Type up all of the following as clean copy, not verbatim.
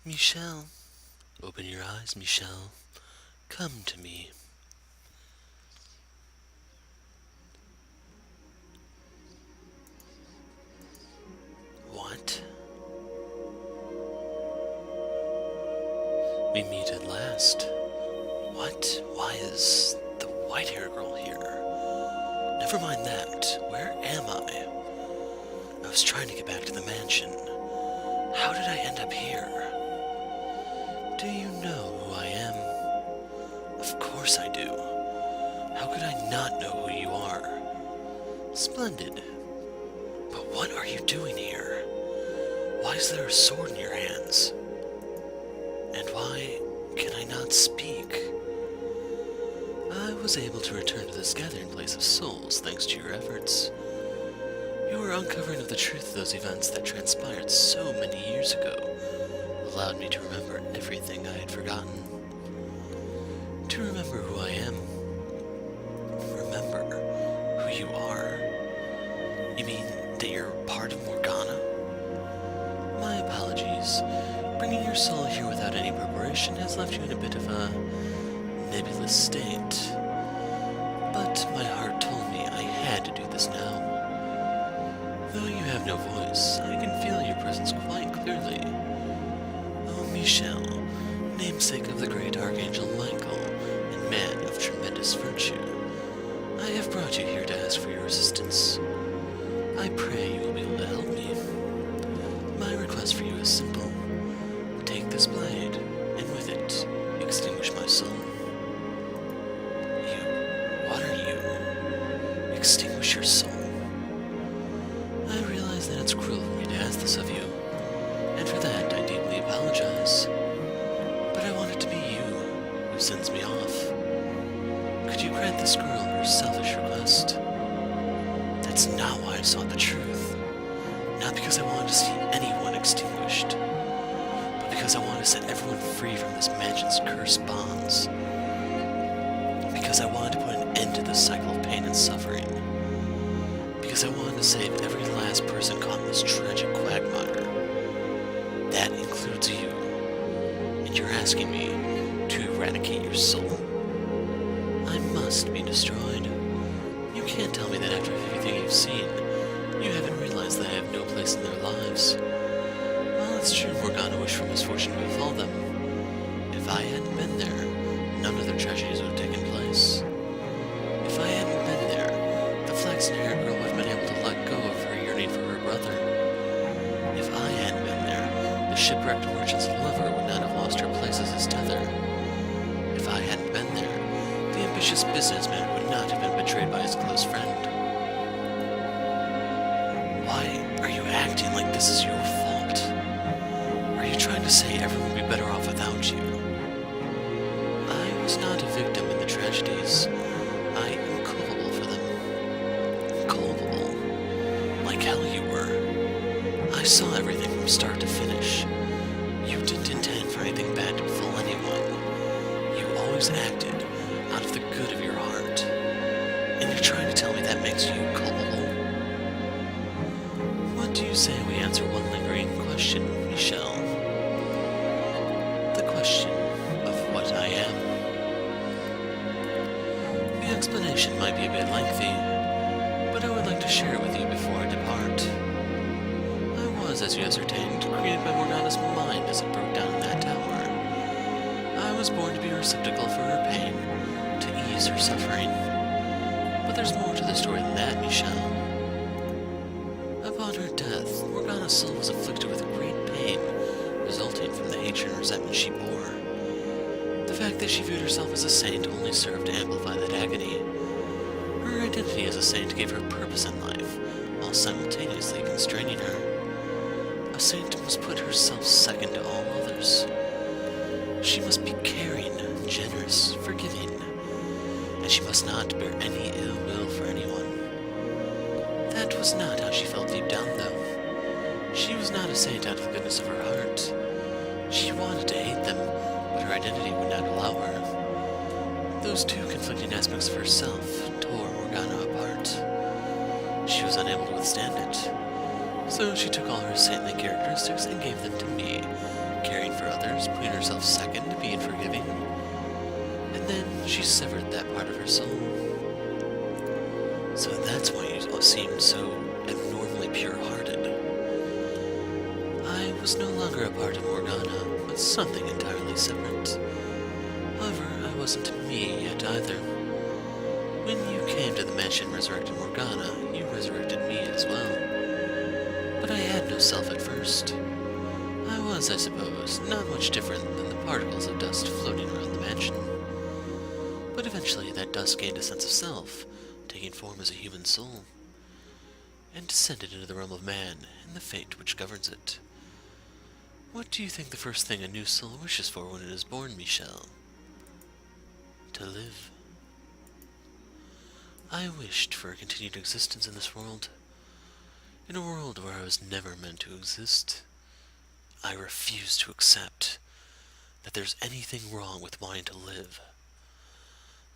Michel, open your eyes, Michel. Come to me. What? We meet at last. What? Why is the white-haired girl here? Never mind that. Where am I? I was trying to get back to the mansion. How did I end up here? Do you know who I am? Of course I do. How could I not know who you are? Splendid. But what are you doing here? Why is there a sword in your hands? And why can I not speak? I was able to return to this gathering place of souls thanks to your efforts. Your uncovering of the truth of those events that transpired so many years ago allowed me to remember everything I had forgotten. To remember who I am. Remember who you are. You mean that you're part of Morgana? My apologies. Bringing your soul here without any preparation has left you in a bit of a nebulous state. But my heart told me I had to do this now. Though you have no voice, I can feel your presence quite clearly. Oh, Michel, namesake of the great Archangel Michael, and man of tremendous virtue, I have brought you here to ask for your assistance. I pray you will be able to help me. My request for you is simple. Take this blade, and with it, extinguish my soul. What are you? Extinguish your soul? I realize that it's cruel for me to ask this of you, and for that I deeply apologize. But I want it to be you who sends me off. Could you grant this girl her selfish request? That's not why I sought the truth. Not because I wanted to see anyone extinguished, but because I wanted to set everyone free from this mansion's cursed bonds. Because I wanted to put an end to this cycle of pain and suffering. Because I wanted to save every last person caught in this tragic quagmire. That includes you. And you're asking me to eradicate your soul? I must be destroyed. You can't tell me that after everything you've seen, you haven't realized that I have no place in their lives. Well, it's true Morgana wished for misfortune to befall them. If I hadn't been there, none of their tragedies would have taken place. If I hadn't been there, the flaxen-haired girl would have been able to let go of her yearning for her brother. If I hadn't been there, the shipwrecked merchant's lover would not have lost her place as his tether. If I hadn't been there, the ambitious businessman would not have been betrayed by his close friend. Why are you acting like this is your fault? Are you trying to say everyone would be better off without you? I was not a victim in the tragedies. I am culpable for them. Culpable? Like hell you were. I saw everything from start to finish. You didn't intend for anything bad to befall anyone. You always acted out of the good of your heart. And you're trying to tell me that makes you culpable? What do you say we answer one lingering question, Michel? The question of what I am. The explanation might be a bit lengthy, but I would like to share it with you before I depart. I was, as you ascertained, created by Morgana's mind as it broke down in that tower. I was born to be a receptacle for her pain, to ease her suffering. But there's more to the story than that, Michel. Upon her death, Morgana's soul was afflicted with great pain, resulting from the hatred and resentment she bore. The fact that she viewed herself as a saint only served to amplify that agony. Her identity as a saint gave her purpose in life, while simultaneously constraining her. A saint must put herself second to all others. She must be caring, generous, forgiving, and she must not bear any ill will for anyone. That was not how she felt deep down, though. She was not a saint out of the goodness of her heart. She wanted to hate them, but her identity would not allow her. Those two conflicting aspects of herself tore Morgana apart. She was unable to withstand it. So she took all her saintly characteristics and gave them to me, carrying for others, putting herself second, being forgiving. And then she severed that part of her soul. So that's why you all seemed so abnormally pure-hearted. I was no longer a part of Morgana, but something entirely separate. However, I wasn't me yet either. When you came to the mansion and resurrected Morgana, you resurrected me as well. But I had no self at first. I was, I suppose, not much different than the particles of dust floating around the mansion. But eventually that dust gained a sense of self, taking form as a human soul, and descended into the realm of man and the fate which governs it. What do you think the first thing a new soul wishes for when it is born, Michel? To live. I wished for a continued existence in this world. In a world where I was never meant to exist. I refuse to accept that there's anything wrong with wanting to live.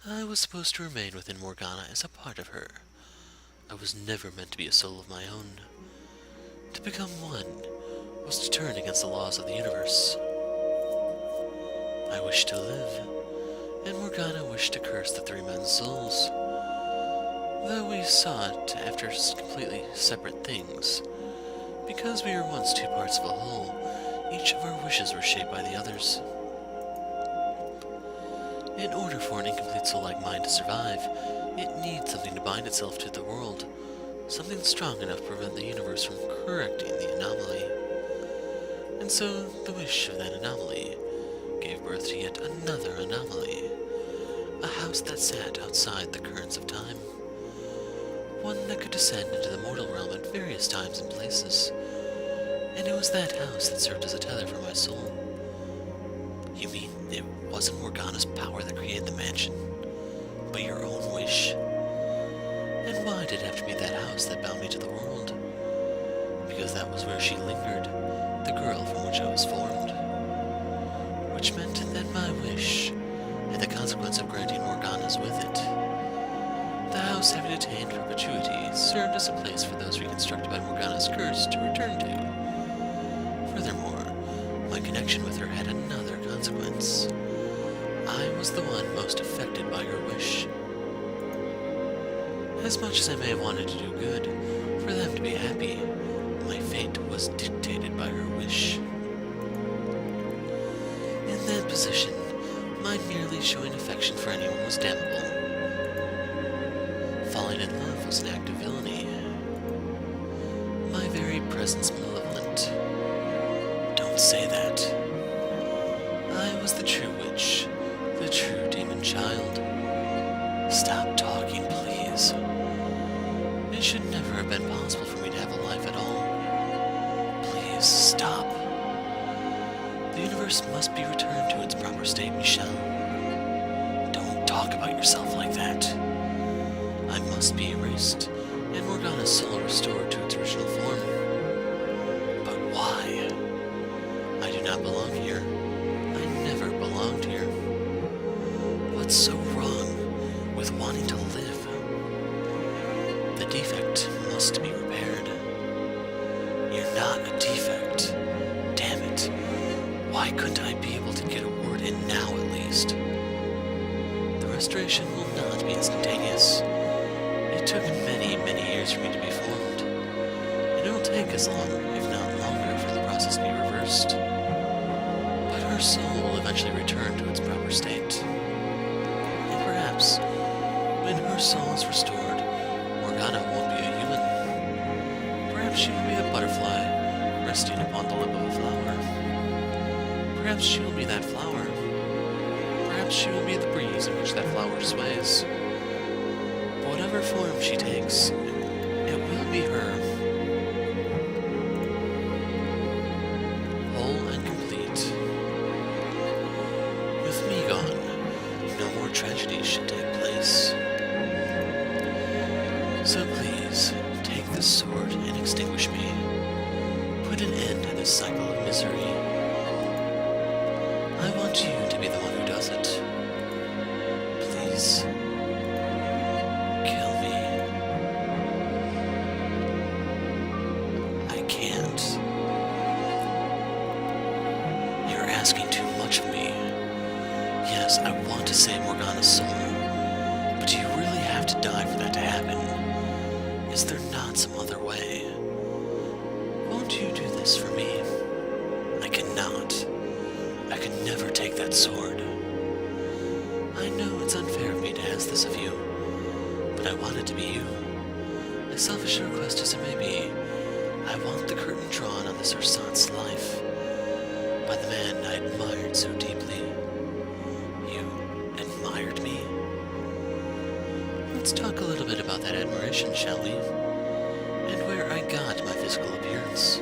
I was supposed to remain within Morgana as a part of her. I was never meant to be a soul of my own. To become one was to turn against the laws of the universe. I wished to live, and Morgana wished to curse the three men's souls. Though we sought after completely separate things, because we were once two parts of a whole, each of our wishes were shaped by the others. In order for an incomplete soul like mine to survive, it needs something to bind itself to the world, something strong enough to prevent the universe from correcting the anomaly. And so, the wish of that anomaly gave birth to yet another anomaly, a house that sat outside the currents of time. One that could descend into the mortal realm at various times and places, and it was that house that served as a tether for my soul. You mean it wasn't Morgana's power that created the mansion, but your own wish? And why did it have to be that house that bound me to the world? Because that was where she lingered, the girl from which I was formed. Which meant that my wish, and the consequence of granting Morgana's with it, the house having attained perpetuity, served as a place for those reconstructed by Morgana's curse to return to. Furthermore, my connection with her had another consequence. I was the one most affected by her wish. As much as I may have wanted to do good, for them to be happy, my fate was dictated by her wish. In that position, my merely showing affection for anyone was damnable. Falling in love was an act of villainy. My very presence malevolent. Don't say that. I was the true witch, the true demon child. Stop talking, please. It should never have been possible for me to have a life at all. Please, stop. The universe must be returned to its proper state, Michel. Don't talk about yourself like that. I must be erased, and Morgana's soul restored to its original form. But why? I do not belong here. I never belonged here. What's so wrong with wanting to live? The defect must be repaired. You're not a defect. Damn it. Why couldn't I be able to get a word in now at least? The restoration will not be instantaneous. It took many, many years for me to be formed, and it will take as long, if not longer, for the process to be reversed. But her soul will eventually return to its proper state. And perhaps, when her soul is restored, Morgana won't be a human. Perhaps she will be a butterfly, resting upon the lip of a flower. Perhaps she will be that flower. Perhaps she will be the breeze in which that flower sways. But whatever form she takes, it will be her. Whole and complete. With me gone, no more tragedies should take place. So please, take this sword and extinguish me. Put an end to this cycle of misery. I want you to be the one who does it. Please. Kill me. I can't. You're save Morgana's soul, but do you really have to die for that to happen? Is there not some other way? Won't you do this for me? I cannot. I could never take that sword. I know it's unfair of me to ask this of you, but I want it to be you. As selfish a request as it may be, I want the curtain drawn on this ersatz life by the man I admired so deeply. You admired me? Let's talk a little bit about that admiration, shall we? And where I got my physical appearance.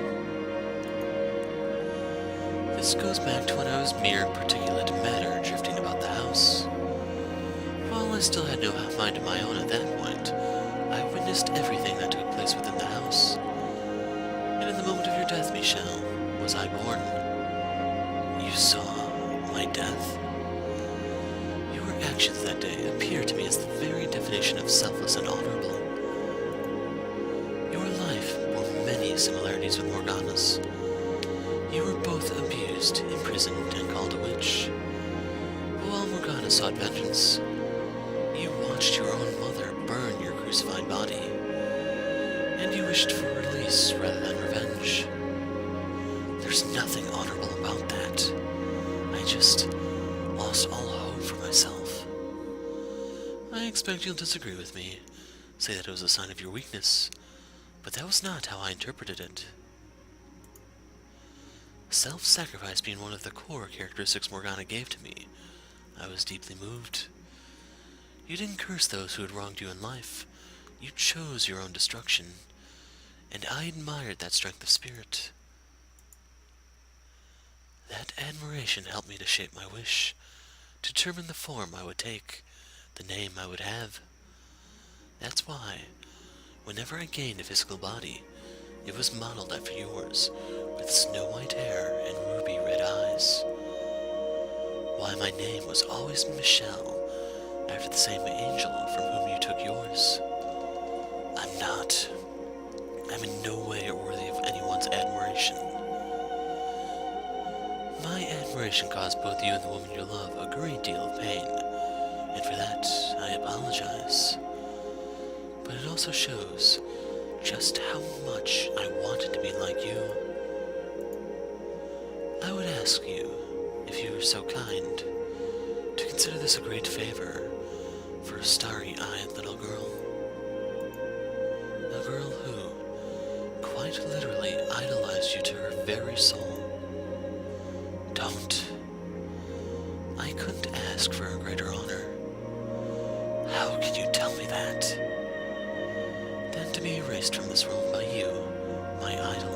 This goes back to when I was mere particulate matter drifting about the house. While I still had no mind of my own at that point, I witnessed everything that took place within the house. And in the moment of your death, Michel, was I born. You saw my death. Your actions that day appear to me as the very definition of selfless and honorable. Your life bore many similarities with Morgana's. You were both abused, imprisoned, and called a witch. But while Morgana sought vengeance, you watched your own mother burn your crucified body, and you wished for release rather than revenge. There's nothing honorable about that. I just lost all hope for myself. I expect you'll disagree with me, say that it was a sign of your weakness, but that was not how I interpreted it. Self-sacrifice being one of the core characteristics Morgana gave to me, I was deeply moved. You didn't curse those who had wronged you in life. You chose your own destruction, and I admired that strength of spirit. That admiration helped me to shape my wish, to determine the form I would take, the name I would have. That's why, whenever I gained a physical body, it was modeled after yours, with snow-white hair and ruby-red eyes. Why my name was always Michel, after the same angel from whom you took yours. I'm in no way worthy of anyone's admiration. My admiration caused both you and the woman you love a great deal of pain, and for that I apologize. But it also shows just how much I wanted to be like you. I would ask you, if you were so kind, to consider this a great favor for a starry-eyed little girl. A girl who, quite literally, idolized you to her very soul. Don't. I couldn't ask for a greater honor. How can you tell me that? Then to be erased from this room by you, my idol.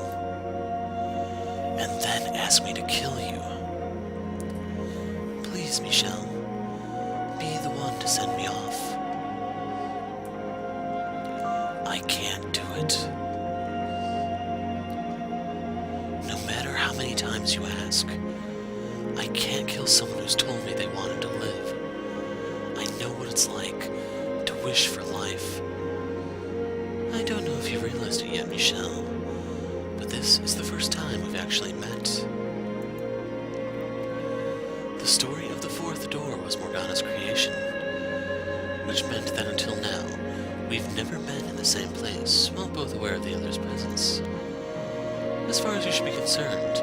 And then ask me to kill you. Please, Michel, be the one to send me off. I can't do it. No matter how many times you ask, I can't kill someone who's told me they wanted to live. I know what it's like to wish for life. I don't know if you realized it yet, Michel, but this is the first time we've actually met. The story of the fourth door was Morgana's creation, which meant that until now, we've never been in the same place, while both aware of the other's presence. As far as you should be concerned,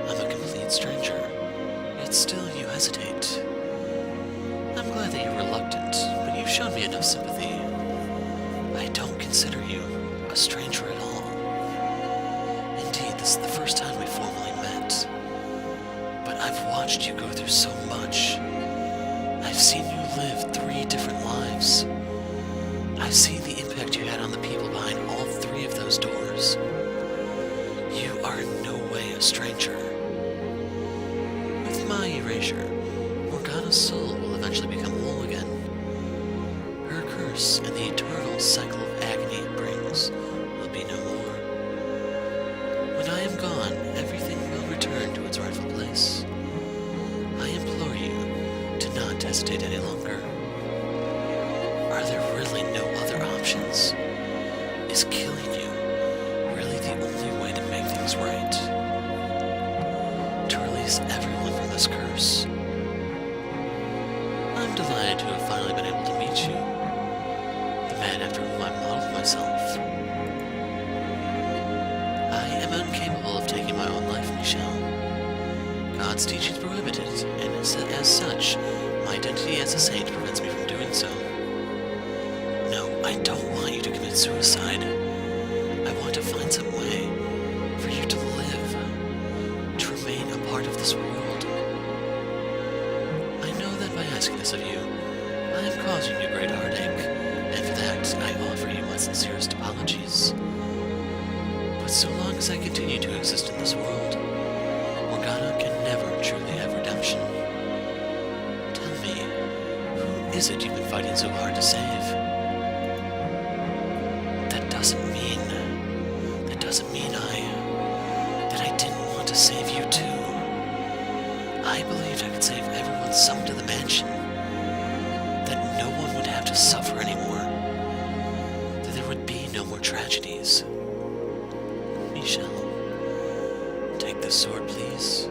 I'm a complete stranger, yet still you hesitate. I'm glad that you're reluctant, but you've shown me enough sympathy. I don't consider you a stranger at all. Indeed, this is the first time we formally met. But I've watched you go through so much. I've seen you live 3 different lives. I've seen the impact you had on the people behind all 3 of those doors. You are in no way a stranger. With my erasure, Morgana's soul will eventually become whole again. Her curse and the eternal cycle of agony it brings will be no more. When I am gone, everything will return to its rightful place. I implore you to not hesitate any longer. Are there really no other options? Is killing you really the only way to make things right? To release everyone from this curse? I'm delighted to have finally been able to meet you, the man after whom I modeled myself. I am incapable of taking my own life, Michel. God's teachings prohibit it, and as such, my identity as a saint prevents me from doing so. No, I don't want you to commit suicide. I want to find some way for you to live, to remain a part of this world. I know that by asking this of you, I am causing you great heartache, and for that I offer you my sincerest apologies. But so long as I continue to exist in this world, Morgana can never truly have redemption. Tell me, who is it you've been fighting so hard to save? That doesn't mean that I didn't want to save you too. I believed I could save everyone summoned to the mansion, that no one would have to suffer anymore, that there would be no more tragedies. Michel, take this sword, please.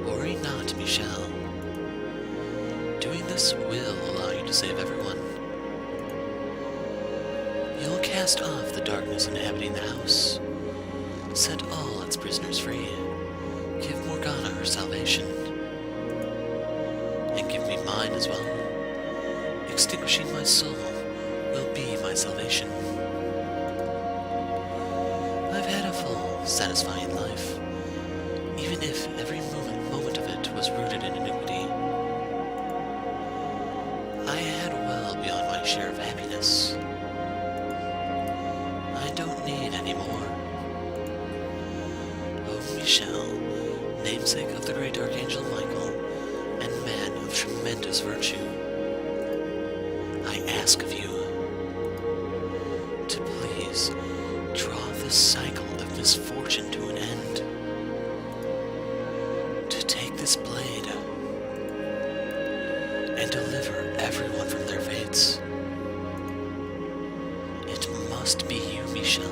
Worry not, Michel. Doing this will allow you to save everyone. You'll cast off the darkness inhabiting the house, set all its prisoners free, give Morgana her salvation, and give me mine as well. Extinguishing my soul will be my salvation. I've had a full, satisfying life, even if every moment of it was rooted in iniquity. I had well beyond my share of happiness. I don't need any more. Oh, Michel, namesake of the great Archangel Michael, and man of tremendous virtue, I ask of you to please draw this cycle of misfortune to an end, to take this blade and deliver everyone from their fates. It must be you, Michel.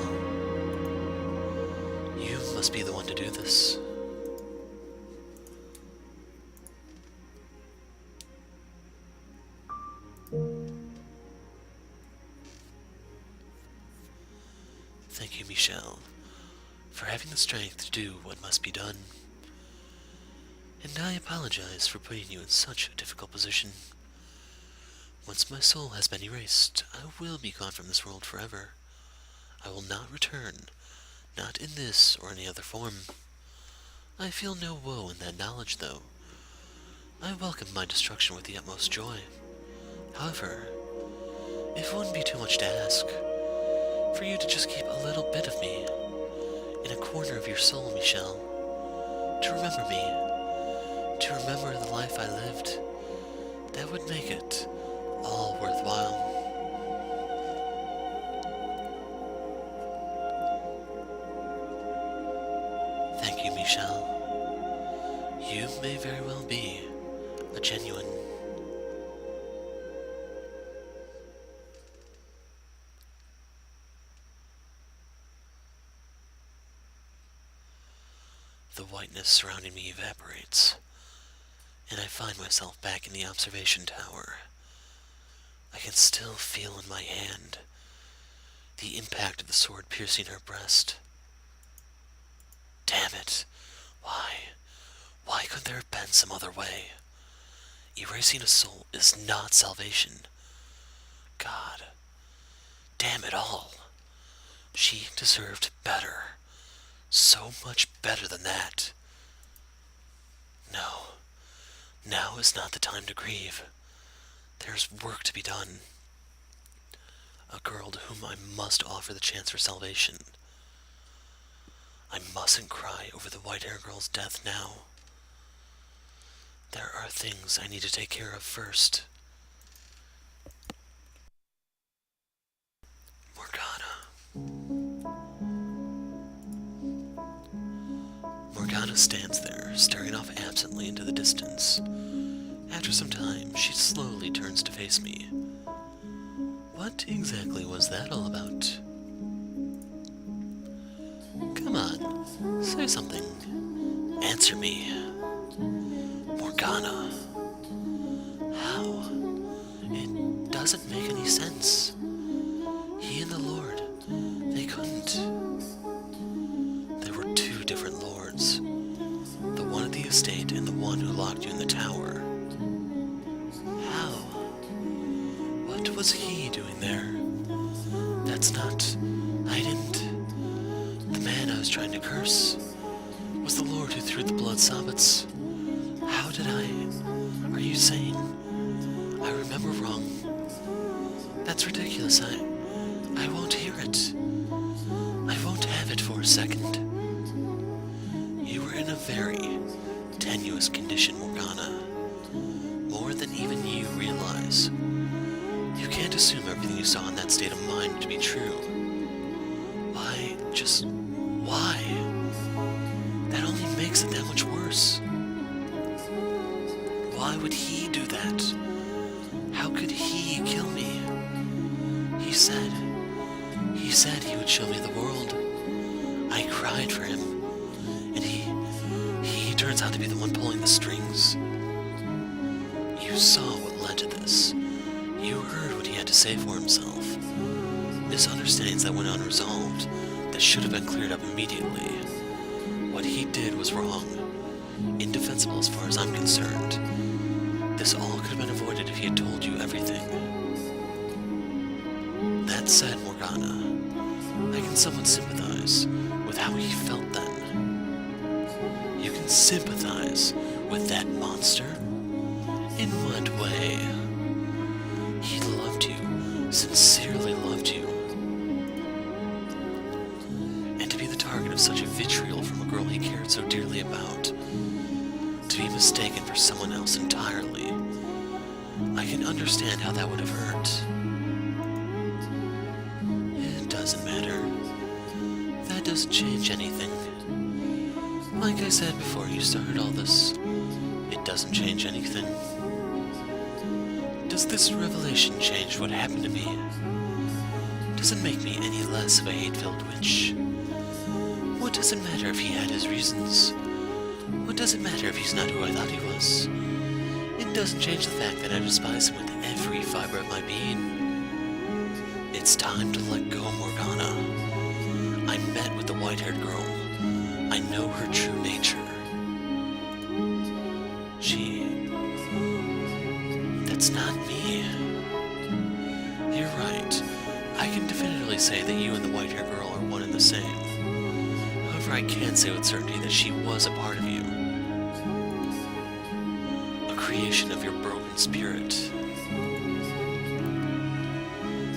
You must be the one to do this. Thank you, Michel, for having the strength to do what must be done. And I apologize for putting you in such a difficult position. Once my soul has been erased, I will be gone from this world forever. I will not return, not in this or any other form. I feel no woe in that knowledge, though. I welcome my destruction with the utmost joy. However, if it wouldn't be too much to ask, for you to just keep a little bit of me in a corner of your soul, Michel, to remember me, to remember the life I lived, that would make it all worthwhile. Thank you, Michel. You may very well be a genuine. The whiteness surrounding me evaporates, and I find myself back in the observation tower. I can still feel in my hand the impact of the sword piercing her breast. Damn it! Why couldn't there have been some other way? Erasing a soul is not salvation. God, damn it all. She deserved better. So much better than that. No, now is not the time to grieve. There's work to be done. A girl to whom I must offer the chance for salvation. I mustn't cry over the white-haired girl's death now. There are things I need to take care of first. Morgana. Morgana stands there, staring off absently into the distance. After some time, she slowly turns to face me. What exactly was that all about? Come on, say something. Answer me. Morgana. How? It doesn't make any sense. He and the Lord, they couldn't. There were two different lords. The one at the estate and the one who locked you in the tower. How? What was he doing there? That's not... I didn't... The man I was trying to curse was the Lord who threw the blood sabbats. How did I... Are you saying I remember wrong? That's ridiculous. I won't hear it. I won't have it for a second. You were in a very tenuous condition, Morgana. More than even you realize. You can't assume everything you saw in that state of mind to be true. Why? Just... why? That only makes it that much worse. Why would he do that? How could he kill me? He said he would show me the world. I cried for him, and he turns out to be the one pulling the strings. You saw what led to this. You heard what he had to say for himself. Misunderstandings that went unresolved, that should have been cleared up immediately. What he did was wrong. Indefensible as far as I'm concerned. This all could have been avoided if he had told you everything. That said, Morgana, I can somewhat sympathize with how he felt then. You can sympathize with that monster? In what way? He loved you, sincerely loved you. And to be the target of such a vitriol from a girl he cared so dearly about, to be mistaken for someone else entirely, I can understand how that would have hurt. It doesn't matter. That doesn't change anything. Like I said before you started all this, it doesn't change anything. Does this revelation change what happened to me? Does it make me any less of a hate-filled witch? What does it matter if he had his reasons? What does it matter if he's not who I thought he was? It doesn't change the fact that I despise him with every fiber of my being. It's time to let go, Morgana. I met with the white-haired girl. I know her true nature. That's not me. You're right. I can definitively say that you and the white-haired girl are one and the same. However, I can't say with certainty that she was a part of you. A creation of your broken spirit.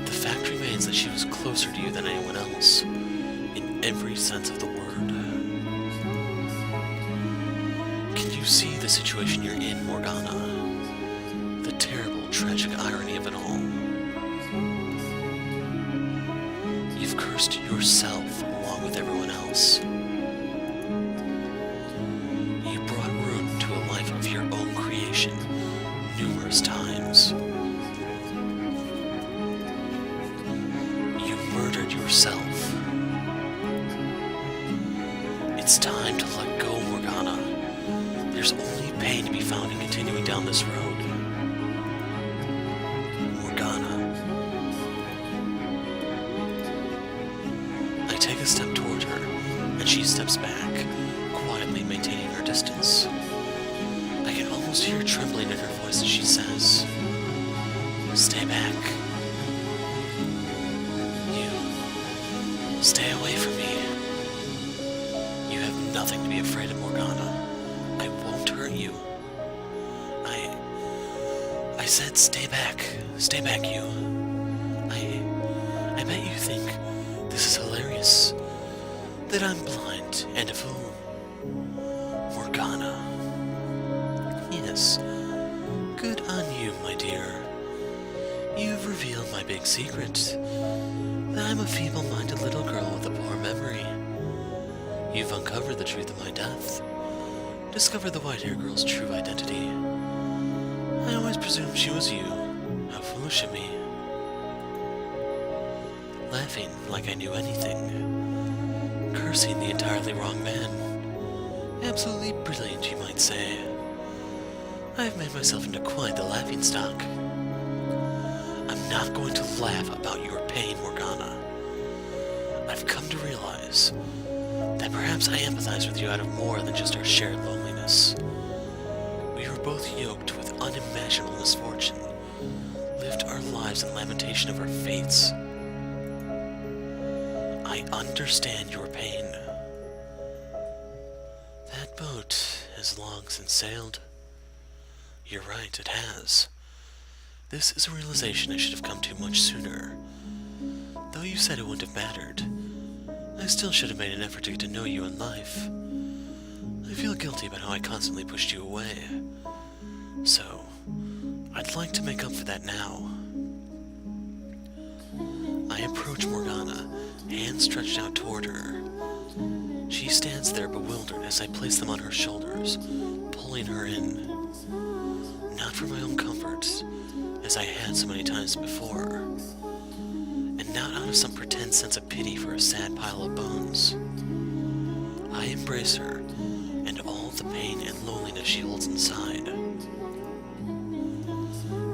The fact remains that she was closer to you than anyone else, in every sense of the word. Can you see the situation you're in, Morgana? The terrible, tragic irony of it all. You've cursed yourself along with everyone else. You brought ruin to a life of your own creation numerous times. You murdered yourself. It's time to let go, Morgana. There's only pain to be found in continuing down this road. I take a step toward her, and she steps back, quietly maintaining her distance. I can almost hear trembling in her voice as she says, "Stay back. You stay away from me. You have nothing to be afraid of, Morgana. I won't hurt you. I said stay back. Stay back, you. I bet you think this is hilarious. That I'm blind and a fool. Morgana. Yes. Good on you, my dear. You've revealed my big secret. That I'm a feeble-minded little girl with a poor memory. You've uncovered the truth of my death. Discovered the white-haired girl's true identity. I always presumed she was you. How foolish of me. Laughing like I knew anything. Cursing the entirely wrong man. Absolutely brilliant, you might say. I've made myself into quite the laughingstock. I'm not going to laugh about your pain, Morgana. I've come to realize that perhaps I empathize with you out of more than just our shared loneliness. We were both yoked with unimaginable misfortune, lived our lives in lamentation of our fates. I understand your pain. That boat has long since sailed. You're right, it has. This is a realization I should have come to much sooner. Though you said it wouldn't have mattered, I still should have made an effort to get to know you in life. I feel guilty about how I constantly pushed you away. So, I'd like to make up for that now. I approach Morgana, hands stretched out toward her. She stands there bewildered as I place them on her shoulders, pulling her in. Not for my own comfort, as I had so many times before, and not out of some pretend sense of pity for a sad pile of bones. I embrace her, and all the pain and loneliness she holds inside.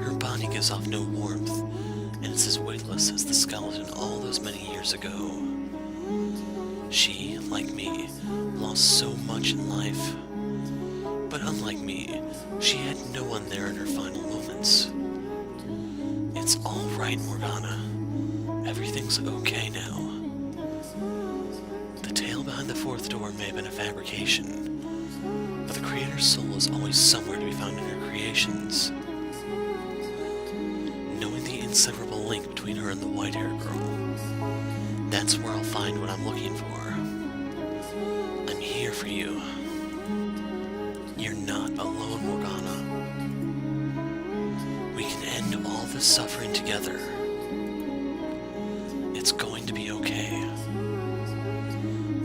Her body gives off no warmth, and it's as weightless as the skeleton all those many years ago. She, like me, lost so much in life. But unlike me, she had no one there in her final moments. It's all right, Morgana. Everything's okay now. The tale behind the fourth door may have been a fabrication, but the creator's soul is always somewhere to be found in her creations. Knowing the inseparable link between her and the white-haired girl, that's where I'll find what I'm looking for. I'm here for you. You're not alone, Morgana. We can end all this suffering together. It's going to be okay.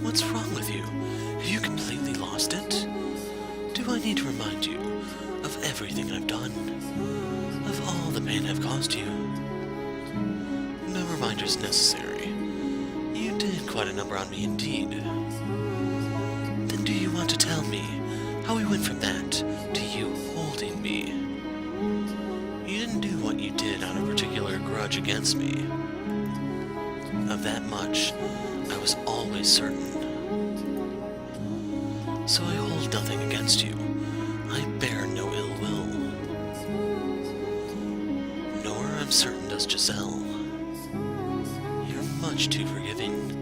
What's wrong with you? Have you completely lost it? Do I need to remind you of everything I've done? Of all the pain I've caused you? No reminders necessary. You did quite a number on me indeed. Then do you want to tell me how we went from that to you holding me? You didn't do what you did out of particular grudge against me. Of that much, I was always certain. So I hold nothing against you. I bear no ill will. Nor, I'm certain, does Giselle. You're much too forgiving.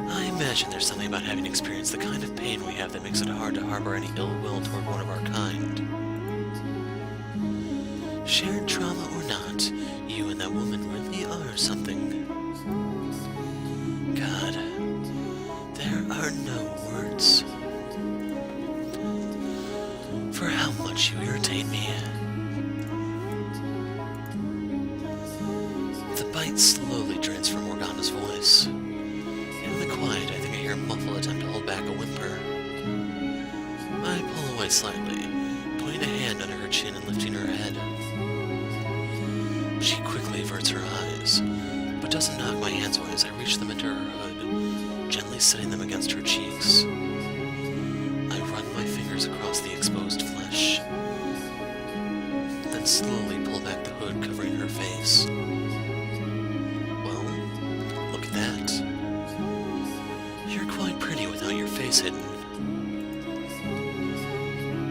I imagine there's something about having experienced the kind of pain we have that makes it hard to harbor any ill will toward one of our kind. Shared trauma or not, you and that woman really are something. God, there are no words for how much you irritate me. The bite slowly drains from Morgana's voice. In the quiet, I think I hear a muffled attempt to hold back a whimper. I pull away slightly, putting a hand under her chin and lifting her head. She quickly averts her eyes, but doesn't knock my hands away as I reach them into her hood, gently setting them against her cheeks. I run my fingers across the exposed flesh, then slowly pull back the hood covering her face. Well, look at that. You're quite pretty without your face hidden.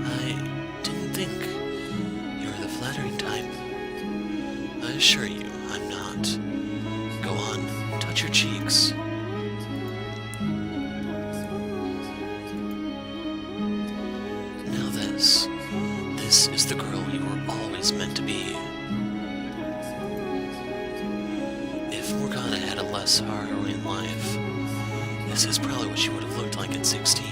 I didn't think you were the flattering type. I assure you, I'm not. Go on, touch your cheeks. Now this is the girl you were always meant to be. If Morgana had a less harrowing life, this is probably what she would have looked like at 16.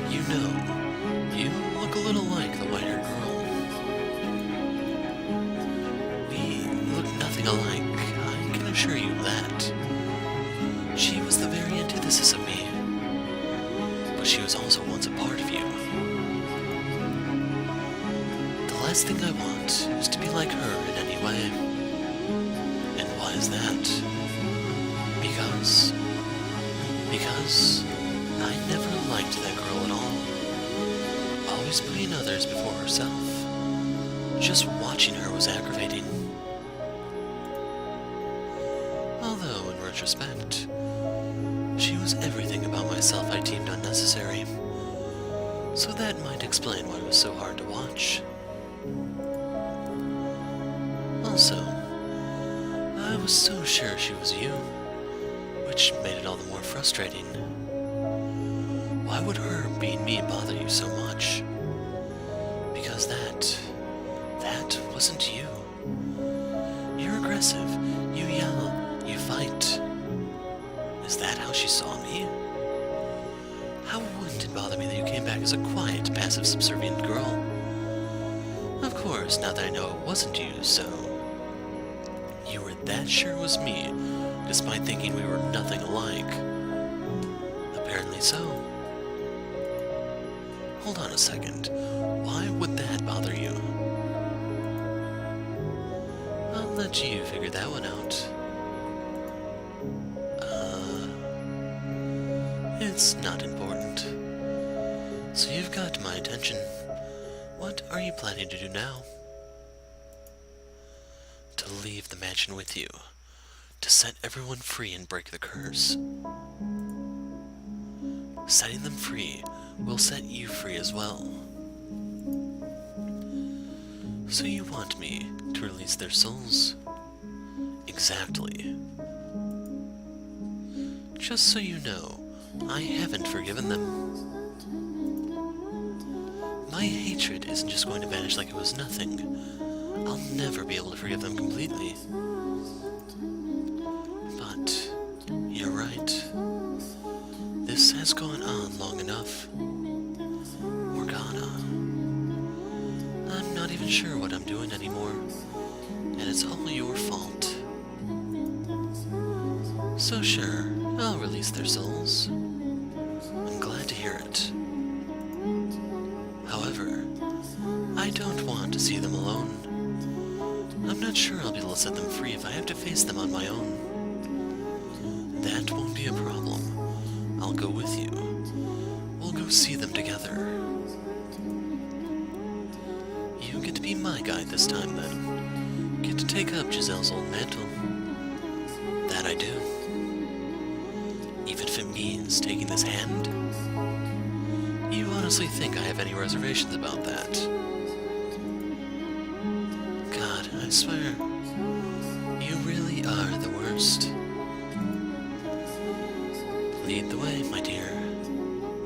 You know, you look a little like the white-haired girl. We look nothing alike, I can assure you that. She was the very antithesis of me, but she was also once a part of you. The last thing I want is to be like her in any way. And Why is that? Because I never liked that girl at all. Always putting others before herself. Just watching her was aggravating. Although, in retrospect, she was everything about myself I deemed unnecessary. So that might explain why it was so hard to watch. Also, I was so sure she was you, which made it all the more frustrating. Why would her being me bother you so much? Because that wasn't you. You're aggressive, you yell, you fight. Is that how she saw me? How wouldn't it bother me that you came back as a quiet, passive, subservient girl? Of course, now that I know it wasn't you, so... You were that sure it was me, despite thinking we were nothing alike. Apparently so. Hold on a second. Why would that bother you? I'll let you figure that one out. It's not important. So you've got my attention. What are you planning to do now? To leave the mansion with you. To set everyone free and break the curse. Setting them free will set you free as well. So you want me to release their souls? Exactly. Just so you know, I haven't forgiven them. My hatred isn't just going to vanish like it was nothing. I'll never be able to forgive them completely. But, you're right. This has gone on long enough. Morgana. I'm not even sure what I'm doing anymore, and it's all your fault. So sure, I'll release their souls. I'm glad to hear it. However, I don't want to see them alone. I'm not sure I'll be able to set them free if I have to face them on my own. That won't be a problem. I'll go with you. We'll go see them together. You get to be my guide this time, then. Get to take up Giselle's old mantle. That I do. Even if it means taking this hand. You honestly think I have any reservations about that? God, I swear, you really are the worst. Lead the way, my dear,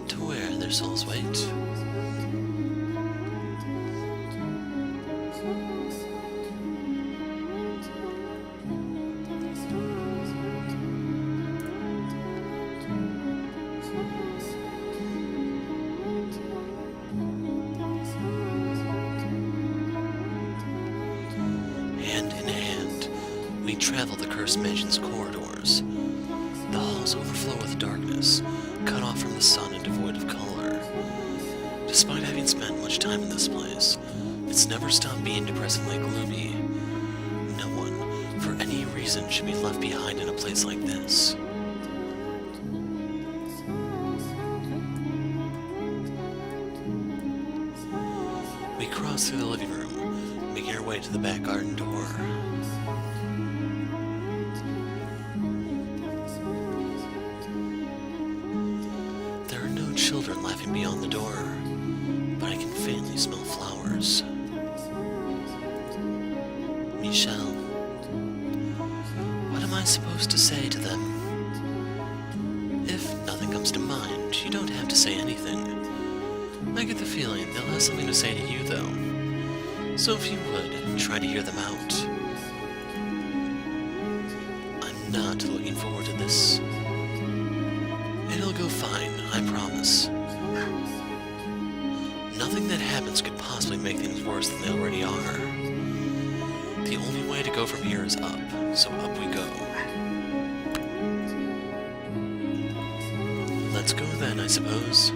to where their souls wait. Hand in hand, we travel the cursed mansion's corridors. The halls overflow with darkness, cut off from the sun and devoid of color. Despite having spent much time in this place, it's never stopped being depressingly gloomy. No one, for any reason, should be left behind in a place like this. We cross through the living room, making our way to the back garden door. There are no children laughing beyond the door, but I can faintly smell flowers. Michel, what am I supposed to say to them? If nothing comes to mind, you don't have to say anything. I get the feeling they'll have something to say to you, though. So if you would, try to hear them out. I'm not looking forward to this. It'll go fine, I promise. Nothing that happens could possibly make things worse than they already are. The only way to go from here is up, so up we go. Let's go then, I suppose.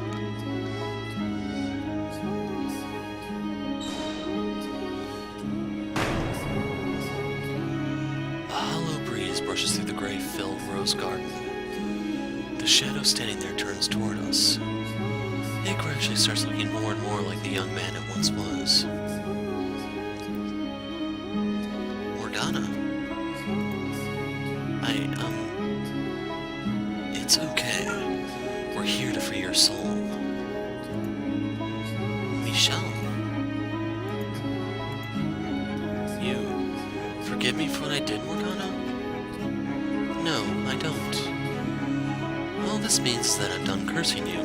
A hollow breeze brushes through the gray-filled rose garden. The shadow standing there turns toward us. It gradually starts looking more and more like the young man it once was. Morgana. It's okay. We're here to free your soul. Michel. You forgive me for what I did, Morgana? No, I don't. All this means is that I'm done cursing you.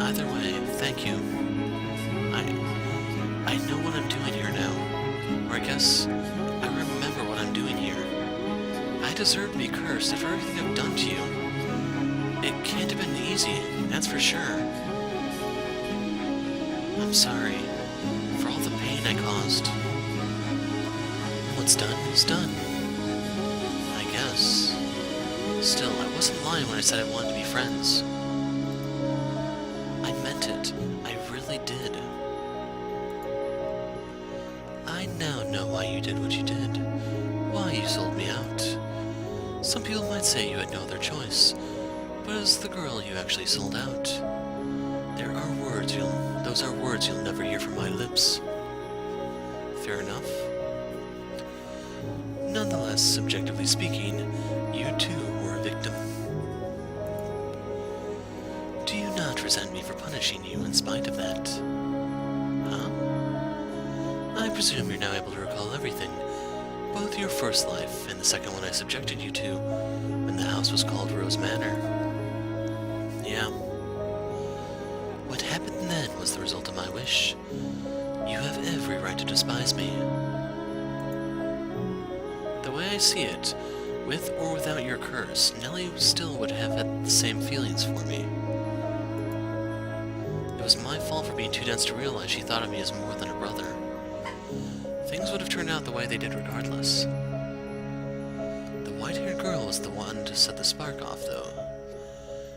Either way, thank you. I know what I'm doing here now. Or I guess I remember what I'm doing here. I deserve to be cursed after everything I've done to you. It can't have been easy, that's for sure. I'm sorry for all the pain I caused. What's done is done. I guess. Still, I wasn't lying when I said I wanted to be friends. I meant it. I really did. I now know why you did what you did. Why you sold me out. Some people might say you had no other choice, but as the girl you actually sold out. Those are words you'll never hear from my lips. Fair enough. Nonetheless, subjectively speaking, you too were a victim. Do you not resent me for punishing you in spite of that? Huh? I presume you're now able to recall everything, both your first life and the second one I subjected you to, when the house was called Rose Manor. Yeah. What happened then was the result of my wish. You have every right to despise me. The way I see it, with or without your curse, Nellie still would have had the same feelings for me. It was my fault for being too dense to realize she thought of me as more than a brother. Things would have turned out the way they did regardless. The white-haired girl was the one to set the spark off, though.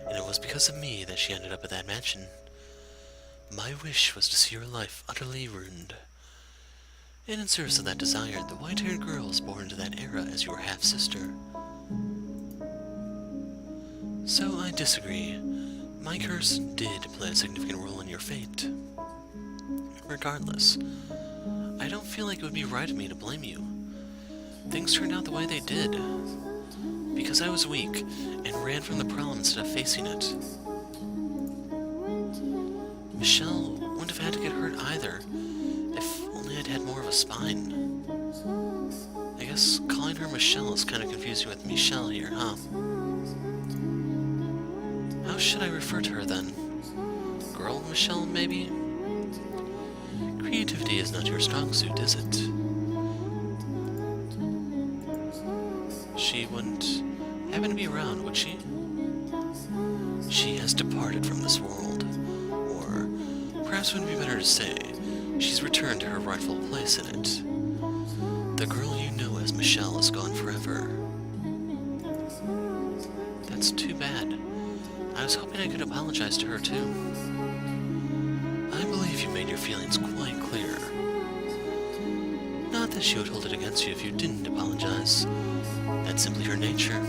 And it was because of me that she ended up at that mansion. My wish was to see her life utterly ruined. And in service of that desire, the white-haired girl was born into that era as your half-sister. So I disagree. My curse did play a significant role in your fate. Regardless, I don't feel like it would be right of me to blame you. Things turned out the way they did. Because I was weak and ran from the problem instead of facing it. Michel wouldn't have had to get hurt either, if only I'd had more of a spine. I guess calling her Michel is kind of confusing with Michel here, huh? How should I refer to her then? Girl Michel, maybe? Creativity is not your strong suit, is it? She wouldn't happen to be around, would she? She has departed from this world. Or perhaps it would be better to say, she's returned to her rightful place in it. The girl you know as Michel is gone forever. That's too bad. I was hoping I could apologize to her too. I believe you made your feelings quite clear. Not that she would hold it against you if you didn't apologize. That's simply her nature.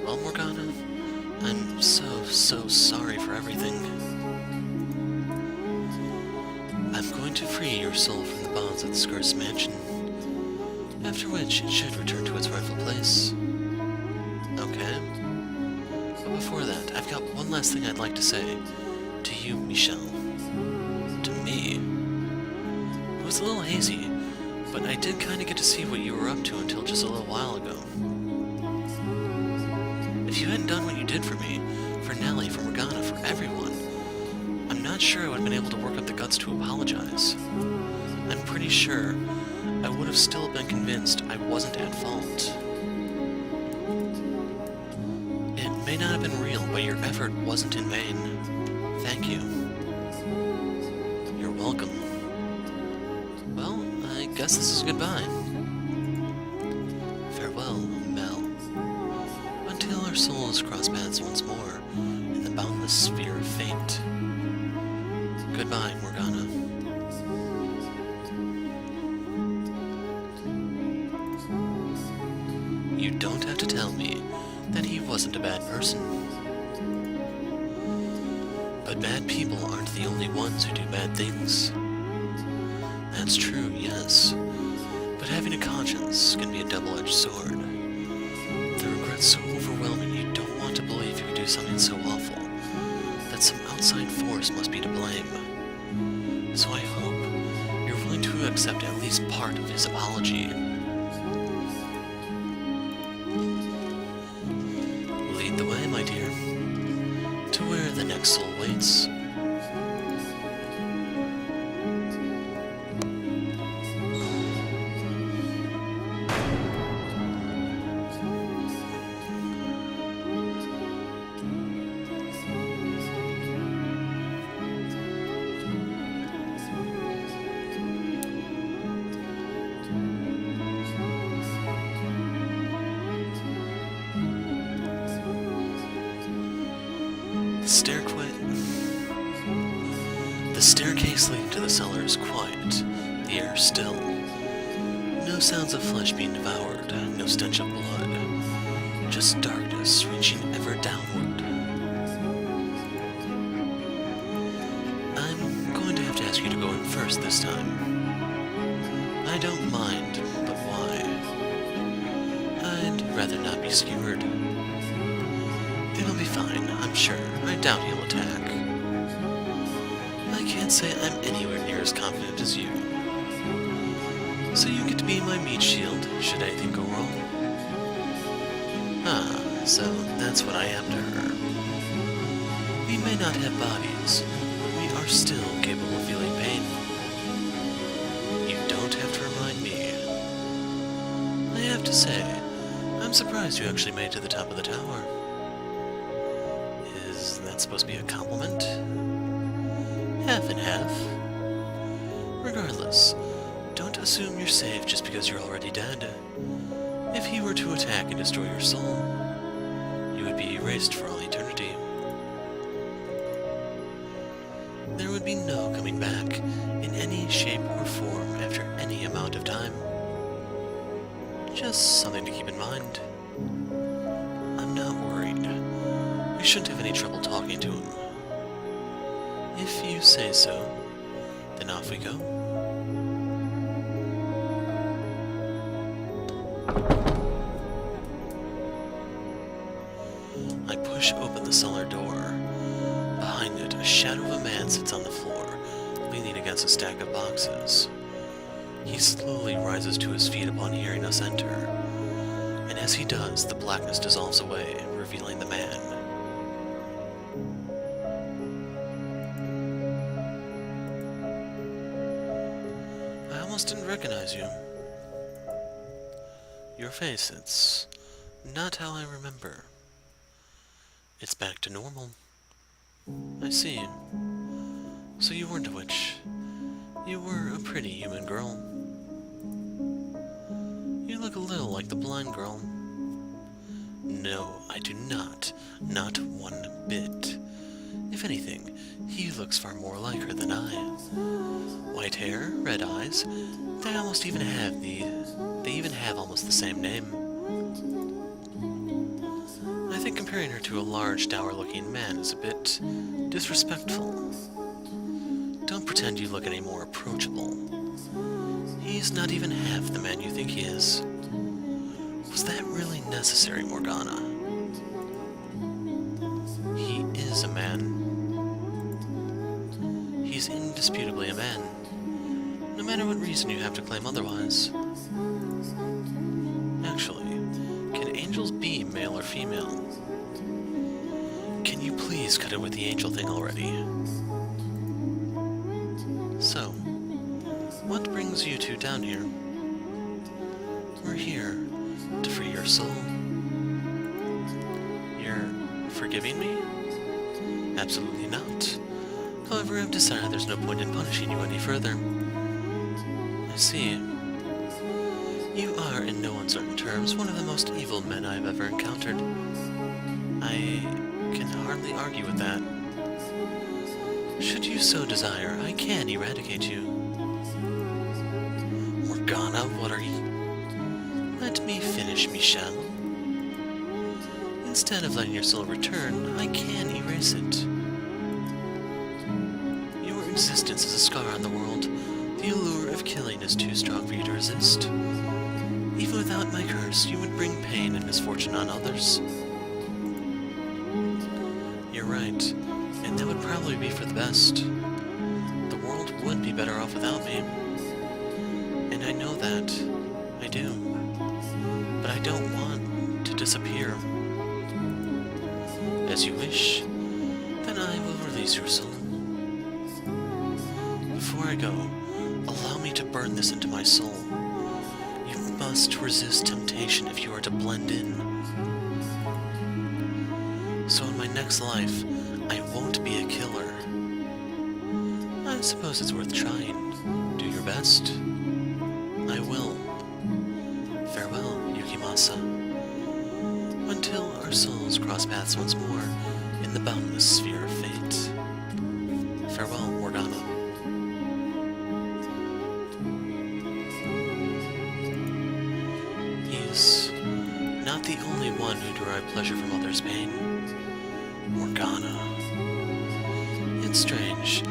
Well, Morgana, I'm so sorry for everything. I'm going to free your soul from the bonds of this cursed mansion, after which it should return to its rightful place. Okay? But before that, I've got one last thing I'd like to say. To you, Michel. To me. It was a little hazy, but I did kind of get to see what you were up to until just a little while ago. If you hadn't done what you did for me, for Nellie, for Morgana, for everyone, I'm not sure I would have been able to work up the guts to apologize. I'm pretty sure I would have still been convinced I wasn't at fault. It may not have been real, but your effort wasn't in vain. Thank you. You're welcome. Well, I guess this is goodbye. Farewell, Mel. Until our souls cross paths once more in the boundless sphere of fate. Goodbye, Morgana. to tell me that he wasn't a bad person. But bad people aren't the only ones who do bad things. That's true, yes. But having a conscience can be a double-edged sword. The regret's so overwhelming you don't want to believe you could do something so awful that some outside force must be to blame. So I hope you're willing to accept at least part of his apology. Lead the way, my dear, to where the next soul waits. The staircase leading to the cellar is quiet, the air still. No sounds of flesh being devoured, no stench of blood, just darkness reaching ever downward. I'm going to have to ask you to go in first this time. I don't mind, but why? I'd rather not be skewered. It'll be fine, I'm sure. I doubt he'll attack. I can't say I'm anywhere near as confident as you. So you get to be my meat shield, should anything go wrong. Ah, so that's what I am to her. We may not have bodies, but we are still capable of feeling pain. You don't have to remind me. I have to say, I'm surprised you actually made it to the top of the tower. Is that supposed to be a compliment? Half and half. Regardless, don't assume you're safe just because you're already dead. If he were to attack and destroy your soul, you would be erased for all eternity. There would be no coming back in any shape or form after any amount of time. Just something to keep in mind. I'm not worried. We shouldn't have any trouble talking to him. If you say so, then off we go. I push open the cellar door. Behind it, a shadow of a man sits on the floor, leaning against a stack of boxes. He slowly rises to his feet upon hearing us enter, and as he does, the blackness dissolves away, revealing the man. I almost didn't recognize you. Your face, it's not how I remember. It's back to normal. I see. So you weren't a witch. You were a pretty human girl. You look a little like the blind girl. No, I do not. Not one bit. If anything, he looks far more like her than I. White hair, red eyes, they even have almost the same name. I think comparing her to a large, dour-looking man is a bit disrespectful. Don't pretend you look any more approachable. He's not even half the man you think he is. Was that really necessary, Morgana? He is a man. He's indisputably a man. No matter what reason you have to claim otherwise. Actually, can angels be male or female? Can you please cut it with the angel thing already? So, what brings you two down here? We're here to free your soul. You're forgiving me? Absolutely not. However, I've decided there's no point in punishing you any further. I see. You are, in no uncertain terms, one of the most evil men I've ever encountered. I can hardly argue with that. Should you so desire, I can eradicate you. Morgana, what are you? Let me finish, Michel. instead of letting your soul return, I can erase it. Your existence is a scar on the world. The allure of killing is too strong for you to resist. Even without my curse, you would bring pain and misfortune on others. You're right, and that would probably be for the best. The world would be better off without me. And I know that. I do. But I don't want to disappear. As you wish, then I will release your soul. Before I go, allow me to burn this into my soul. You must resist temptation if you are to blend in. So in my next life, I won't be a killer. I suppose it's worth trying. Do your best. I will. Farewell, Yukimasa. Until our souls cross paths once more in the boundless sphere of fate. Farewell, Morgana. He's not the only one who derived pleasure from others' pain. Morgana. It's strange.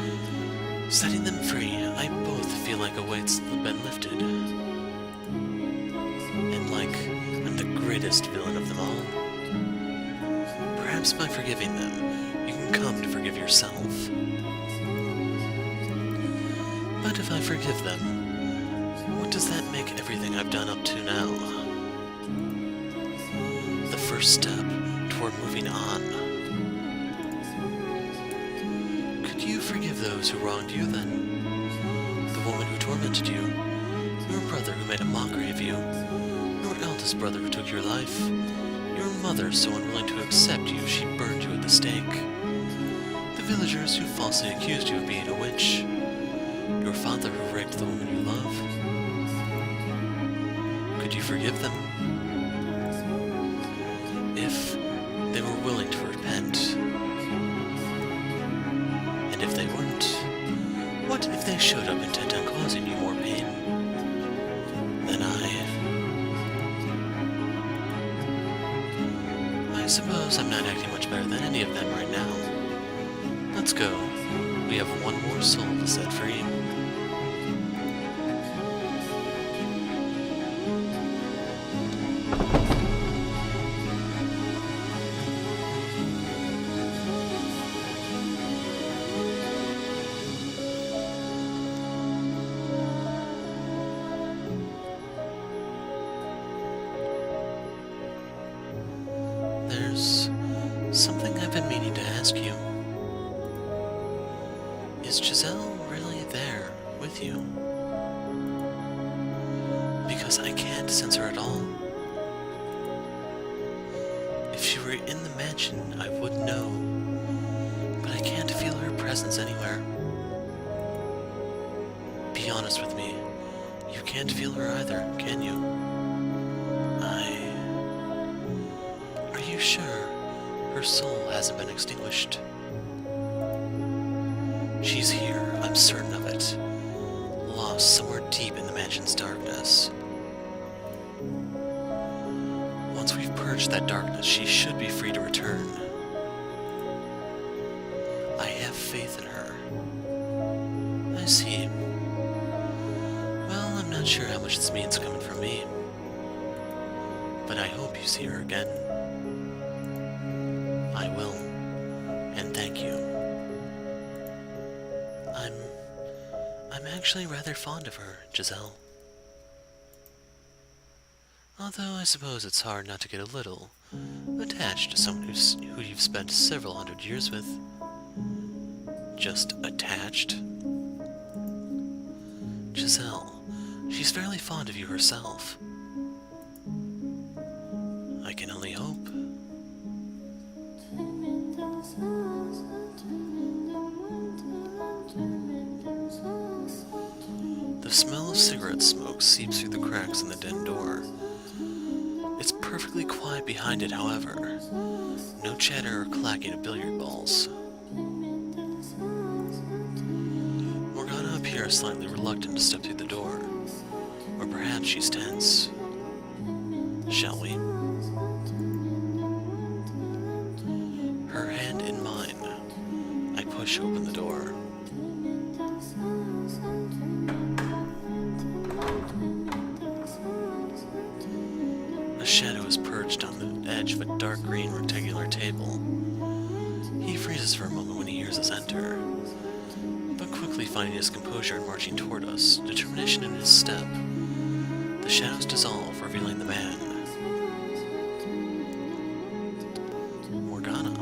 Setting them free, I both feel like a weight's been lifted. And like I'm the greatest villain of them all. Perhaps by forgiving them, you can come to forgive yourself. But if I forgive them, what does that make everything I've done up to now? The first step toward moving on. Could you forgive those who wronged you then? The woman who tormented you, your brother who made a mockery of you, your eldest brother who took your life, your mother so unwilling to accept you she burned you at the stake, the villagers who falsely accused you of being a witch, your father who raped the woman you love. Could you forgive them? If they were willing to repent. And if they weren't, what if they showed up intent on causing you more pain than I suppose I'm not acting much better than any of them right now. Let's go. We have one more soul to set free. There's something I've been meaning to ask you. Is Giselle really there with you? Because I can't sense her at all. If she were in the mansion, I would know, but I can't feel her presence anywhere. Be honest with me, you can't feel her either, can you? Are you sure her soul hasn't been extinguished? She's here, I'm certain of it, lost somewhere deep in the mansion's darkness. Once we've purged that darkness, she should be free to return. I have faith in her. I see. Well, I'm not sure how much this means coming from me, but I hope you see her again. I will, and thank you. I'm actually rather fond of her, Giselle. Although I suppose it's hard not to get a little attached to someone who you've spent several hundred years with. Just attached? Giselle, she's fairly fond of you herself. I can only hope. The smell of cigarette smoke seeps through the cracks in the den door. It's perfectly quiet behind it, however. No chatter or clacking of billiard balls. Morgana appears slightly reluctant to step through the door. Or perhaps she's tense. Shall we? push open the door. A shadow is perched on the edge of a dark green rectangular table. He freezes for a moment when he hears us enter, but quickly finding his composure and marching toward us, determination in his step, the shadows dissolve, revealing the man. Morgana.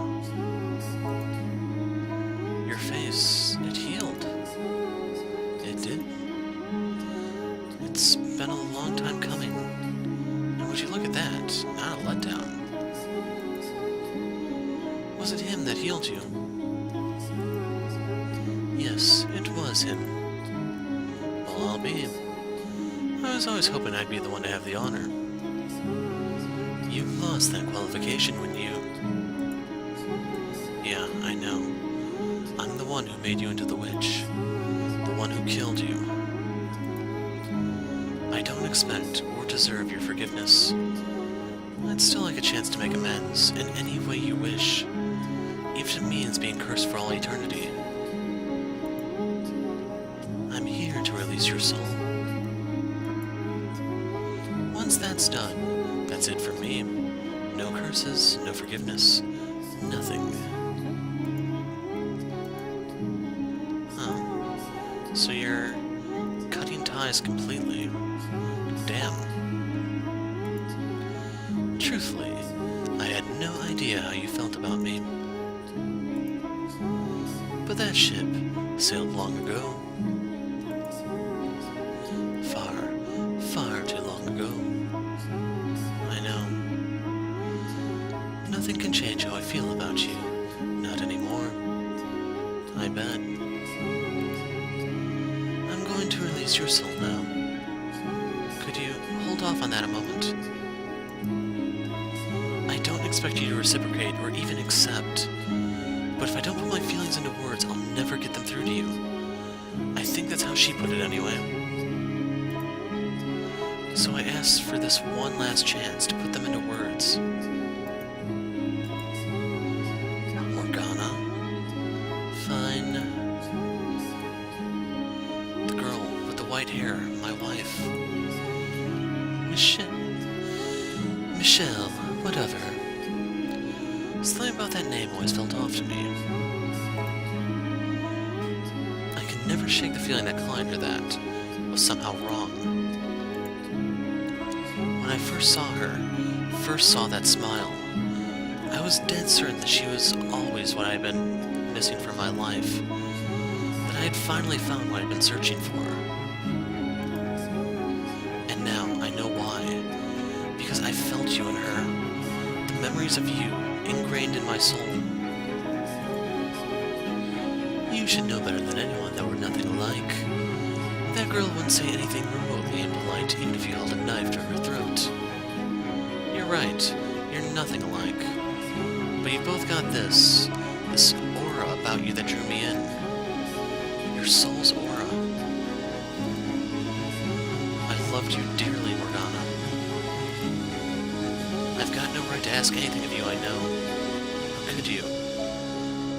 Your face, it healed. It did. It's been a long time coming. And would you look at that? Not a letdown. Was it him that healed you? Yes, it was him. Well, I'll be. I was always hoping I'd be the one to have the honor. You lost that qualification when you... Yeah, I know. I'm the one who made you into the witch. The one who killed you. I don't expect or deserve your forgiveness. I'd still like a chance to make amends in any way you wish, even if it means being cursed for all eternity. I'm here to release your soul. Once that's done, that's it for me. No curses, no forgiveness, nothing. So you're cutting ties completely. Damn. Truthfully, I had no idea how you felt about me. But that ship sailed long ago. Far, far too long ago. I know. Nothing can change how I feel about you. Not anymore. I bet. To release your soul now. Could you hold off on that a moment? I don't expect you to reciprocate or even accept, but if I don't put my feelings into words, I'll never get them through to you. I think that's how she put it anyway. So I asked for this one last chance to put them into words. Morgana? Fine. White hair, my wife. Michel, whatever. Something about that name always felt off to me. I could never shake the feeling that calling her that was somehow wrong. When I first saw her, first saw that smile, I was dead certain that she was always what I had been missing from my life. That I had finally found what I'd been searching for. Because I felt you in her, the memories of you ingrained in my soul. You should know better than anyone that we're nothing alike. That girl wouldn't say anything remotely impolite even if you held a knife to her throat. You're right, you're nothing alike. But you both got this aura about you that drew me in. Your soul's aura. I loved you dearly, Morgana. I've got no right to ask anything of you, I know. Or could you?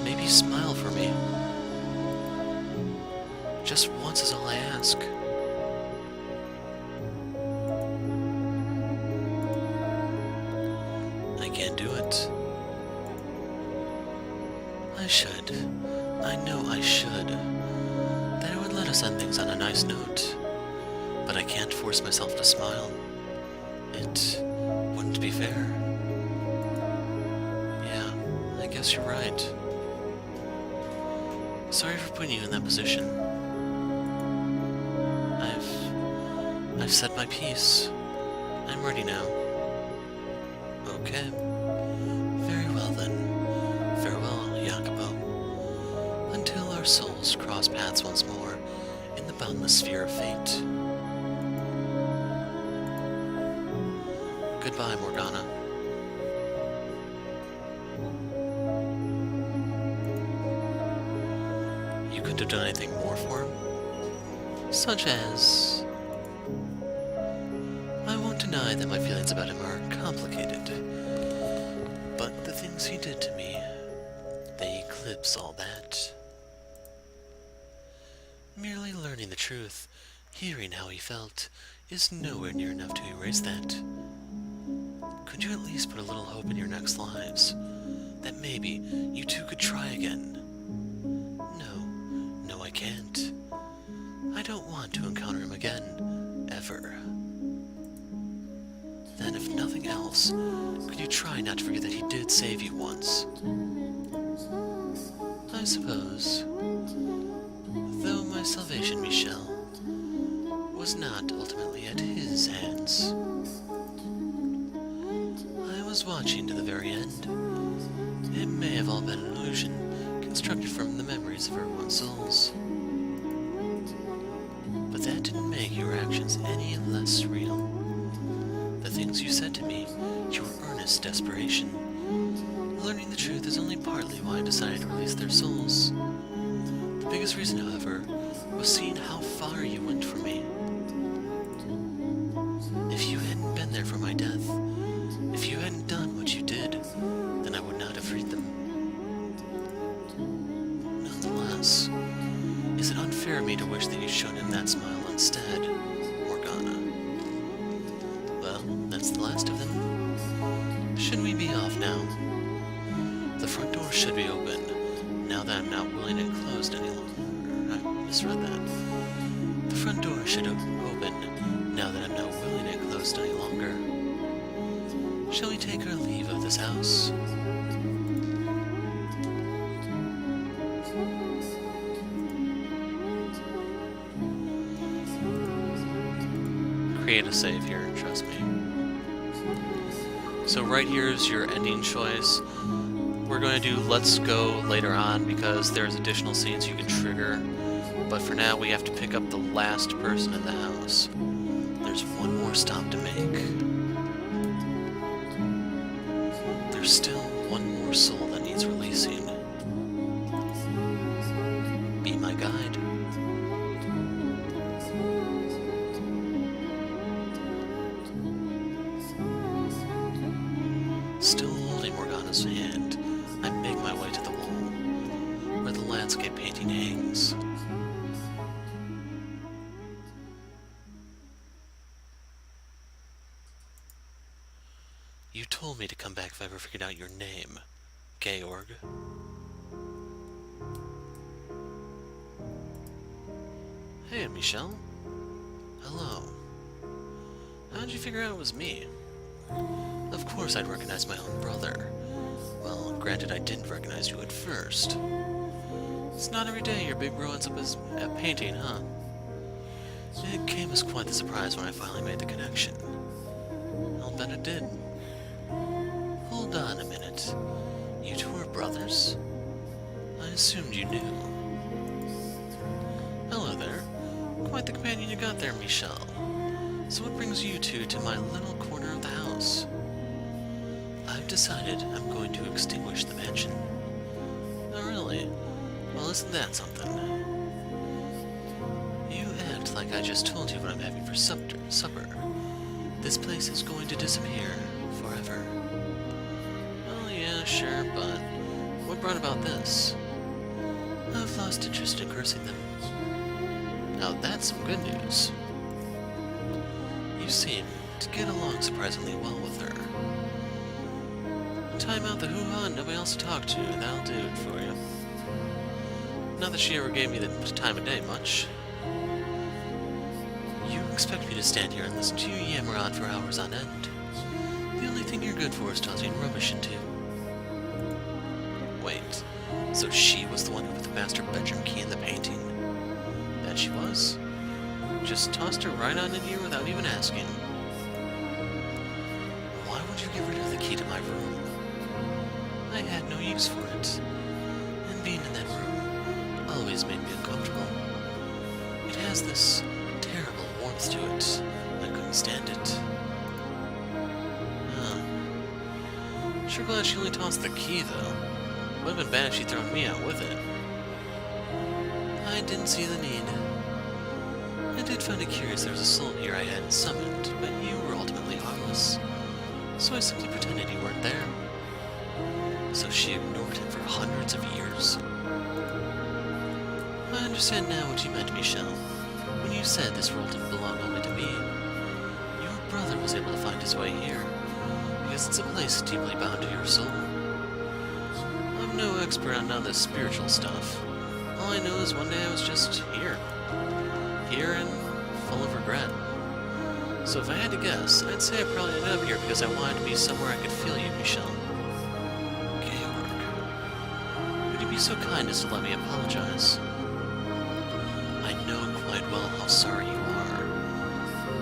Maybe smile for me. Just once is all I ask. I can't do it. I should. I know I should. That I would let us end things on a nice note. But I can't force myself to smile. It wouldn't be fair. Yeah, I guess you're right. Sorry for putting you in that position. I've said my piece. I'm ready now. Okay. Very well then. Farewell, Jacopo. Until our souls cross paths once more in the boundless sphere of fate. Goodbye, Morgana. You couldn't have done anything more for him? Such as... I won't deny that my feelings about him are complicated. But the things he did to me, they eclipse all that. Merely learning the truth, hearing how he felt, is nowhere near enough to erase that. Could you at least put a little hope in your next lives? That maybe you two could try again? No, I can't. I don't want to encounter him again, ever. Then, if nothing else, could you try not to forget that he did save you once? I suppose. Though my salvation, Michel, was not ultimately at his hands. I was watching to the very end. It may have all been an illusion, constructed from the memories of everyone's souls. But that didn't make your actions any less real. The things you said to me, your earnest desperation. Learning the truth is only partly why I decided to release their souls. The biggest reason, however, was seeing how far you went for me. If you hadn't been there for my death, if you hadn't done what you did, then I would not have freed them. Nonetheless, is it unfair of me to wish that you'd shown him that smile instead, Morgana? Well, that's the last of them. Should we be off now? The front door should be open, now that I'm not willing it closed any longer. I misread that. The front door should open, now that I'm not willing it closed any longer. Shall we take our leave of this house? Create a save here, trust me. So right here is your ending choice. We're going to do Let's Go later on because there's additional scenes you can trigger. But for now, we have to pick up the last person in the house. There's one more stop to make. There's still one more soul that needs releasing. Be my guide. Still holding Morgana's hand, I make my way to the wall, where the landscape painting hangs. You told me to come back if I ever figured out your name, Georg. Hey, Michel. Hello. How'd you figure out it was me? Of course I'd recognize my own brother. Well, granted I didn't recognize you at first. It's not every day your big bro ends up as a painting, huh? It came as quite the surprise when I finally made the connection. I'll bet it did. Hold on a minute. You two are brothers? I assumed you knew. Hello there. Quite the companion you got there, Michel. So what brings you two to my little corner of the house? I've decided I'm going to extinguish the mansion. Oh, really? Well, isn't that something? You act like I just told you what I'm having for supper. This place is going to disappear forever. Well, yeah, sure, but what brought about this? I've lost interest in cursing them. Now that's some good news. You seem to get along surprisingly well with her. Time out the hoo-ha and nobody else to talk to, that'll do it for you. Not that she ever gave me the time of day much. You expect me to stand here and listen to you yammer on for hours on end. The only thing you're good for is tossing rubbish into. Wait, so she was the one who put the master bedroom key in the painting? That she was? Just tossed her right on into you without even asking. Why would you get rid of the key to my room? I had no use for it, and being in that room always made me uncomfortable. It has this terrible warmth to it. I couldn't stand it. Sure glad she only tossed the key, though. Would have been bad if she'd thrown me out with it. I didn't see the need. I did find it curious there was a soul here I hadn't summoned, but you were ultimately harmless. So I simply pretended you weren't there. So she ignored him for hundreds of years. I understand now what you meant, Michel. When you said this world didn't belong only to me, your brother was able to find his way here, because it's a place deeply bound to your soul. I'm no expert on none of this spiritual stuff. All I know is one day I was just here. Here and full of regret. So if I had to guess, I'd say I probably ended up here because I wanted to be somewhere I could feel you, Michel. Georg, would you be so kind as to let me apologize? I know quite well how sorry you are,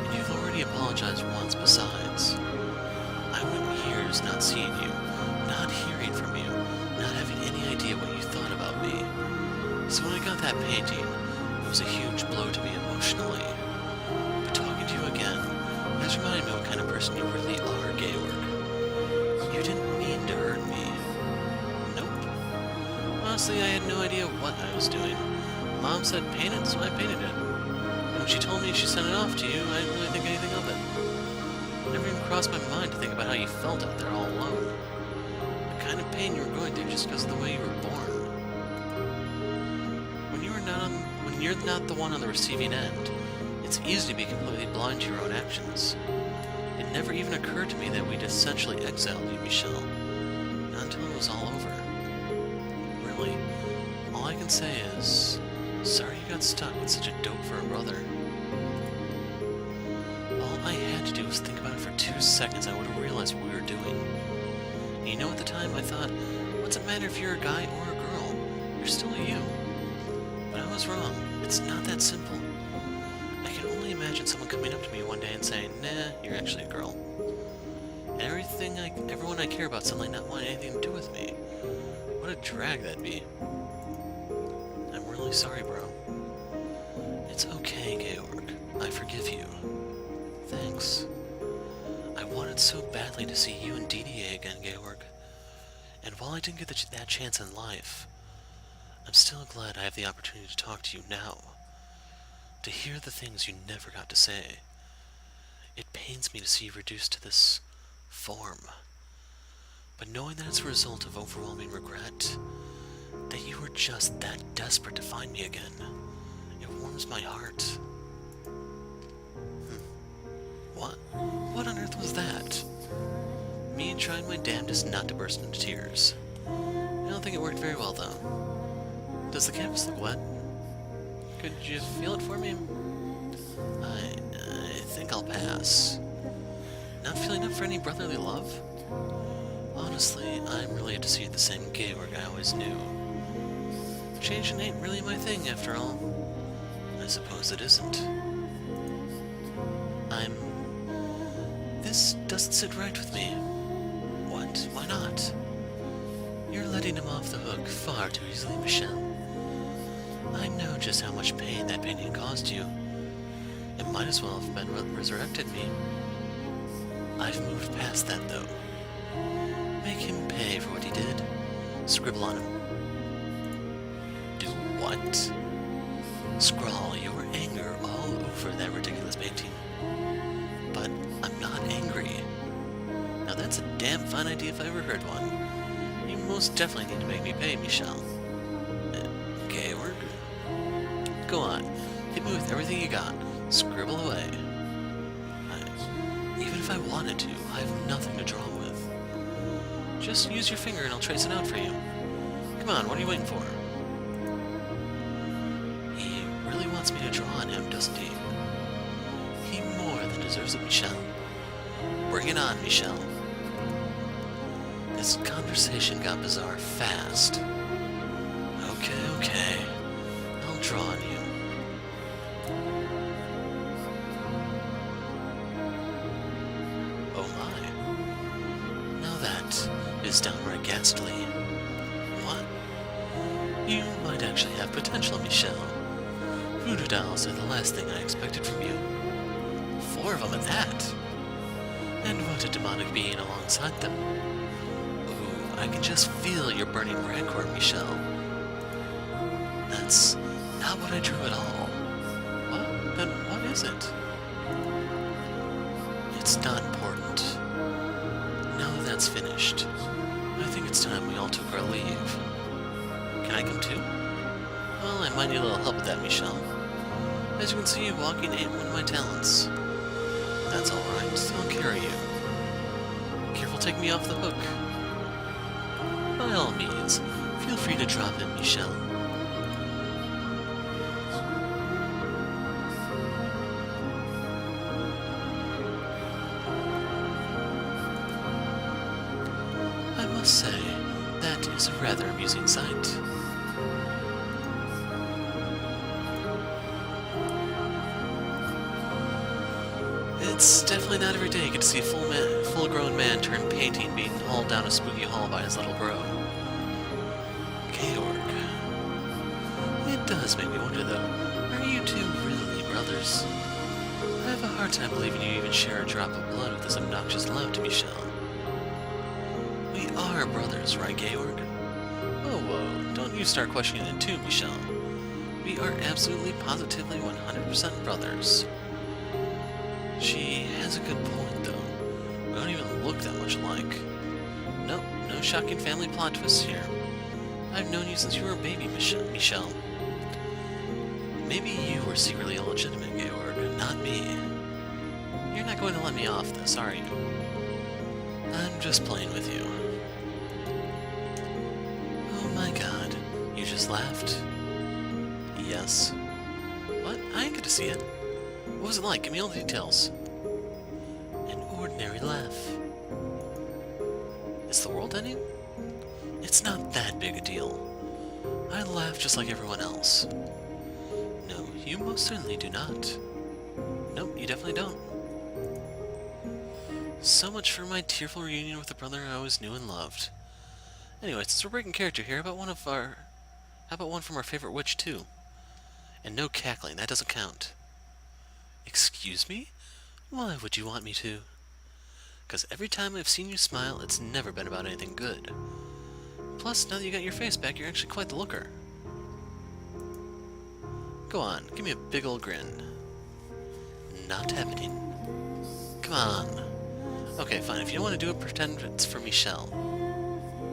and you've already apologized once besides. I went years not seeing you, not hearing from you, not having any idea what you thought about me. So when I got that painting, it was a huge blow to me emotionally. But talking to you again has reminded me what kind of person you really are, Georg. You didn't mean to hurt me. Nope. Honestly, I had no idea what I was doing. Mom said paint it, so I painted it. And when she told me she sent it off to you, I didn't really think anything of it. It never even crossed my mind to think about how you felt out there all alone. The kind of pain you were going through just because of the way you were born. When you're not the one on the receiving end, it's easy to be completely blind to your own actions. It never even occurred to me that we'd essentially exiled you, Michel. Not until it was all over. Really, all I can say is, sorry you got stuck with such a dope for a brother. All I had to do was think about it for 2 seconds, I would have realized what we were doing. And you know, at the time I thought, what's it matter if you're a guy or a girl? You're still you. But I was wrong. It's not that simple. I can only imagine someone coming up to me one day and saying, nah, you're actually a girl. And everyone I care about suddenly not wanting anything to do with me. What a drag that'd be. I'm really sorry, bro. It's okay, Georg. I forgive you. Thanks. I wanted so badly to see you and DDA again, Georg. And while I didn't get that chance in life, I'm still glad I have the opportunity to talk to you now. To hear the things you never got to say. It pains me to see you reduced to this form. But knowing that it's a result of overwhelming regret, that you were just that desperate to find me again, it warms my heart. What on earth was that? Me trying my damnedest not to burst into tears. I don't think it worked very well, though. Does the canvas look wet? Could you feel it for me? I think I'll pass. Not feeling up for any brotherly love? Honestly, I'm relieved to see you the same Georg I always knew. Changing ain't really my thing, after all. I suppose it isn't. This doesn't sit right with me. What? Why not? You're letting him off the hook far too easily, Michel. I know just how much pain that painting caused you. It might as well have been resurrected me. I've moved past that, though. Make him pay for what he did. Scribble on him. Do what? Scrawl your anger all over that ridiculous painting. But I'm not angry. Now that's a damn fine idea if I ever heard one. You most definitely need to make me pay, Michel. Georg? Go on. Hit me with everything you got. Scribble away. Even if I wanted to, I have nothing to draw with. Just use your finger and I'll trace it out for you. Come on, what are you waiting for? He really wants me to draw on him, doesn't he? He more than deserves it, Michel. Bring it on, Michel. This conversation got bizarre fast. Okay. I'll draw on you. Oh my. Now that is downright ghastly. What? You might actually have potential, Michel. Voodoo dolls are the last thing I expected from you. 4 of them at that. And what a demonic being alongside them. Ooh, I can just feel your burning rancor, Michel. That's not what I drew at all. What? Then what is it? It's not important. Now that that's finished, I think it's time we all took our leave. Can I come too? Well, I might need a little help with that, Michel. As you can see, walking ain't one of my talents. That's alright, I'll carry you. Careful taking me off the hook. By all means, feel free to drop in, Michel. I must say, that is a rather amusing sight. It's definitely not every day you get to see a full-grown man turn painting being hauled down a spooky hall by his little bro. Georg. It does make me wonder, though, are you two really brothers? I have a hard time believing you even share a drop of blood with this obnoxious lout, Michel. We are brothers, right, Georg? Whoa, don't you start questioning it too, Michel. We are absolutely, positively, 100% brothers. She has a good point, though. We don't even look that much alike. Nope, no shocking family plot twists here. I've known you since you were a baby, Michel. Maybe you were secretly illegitimate, Georg, not me. You're not going to let me off this, are you? I'm just playing with you. Oh my god, you just laughed? Yes. What? I didn't get to see it. What was it like? Give me all the details. An ordinary laugh. Is the world ending? It's not that big a deal. I laugh just like everyone else. No, you most certainly do not. Nope, you definitely don't. So much for my tearful reunion with the brother I always knew and loved. Anyway, since we're breaking character here, how about one from our favorite witch too? And no cackling, that doesn't count. Excuse me? Why would you want me to? Because every time I've seen you smile, it's never been about anything good. Plus, now that you got your face back, you're actually quite the looker. Go on, give me a big ol' grin. Not happening. Come on. Okay, fine, if you don't want to do it, pretend it's for Michel.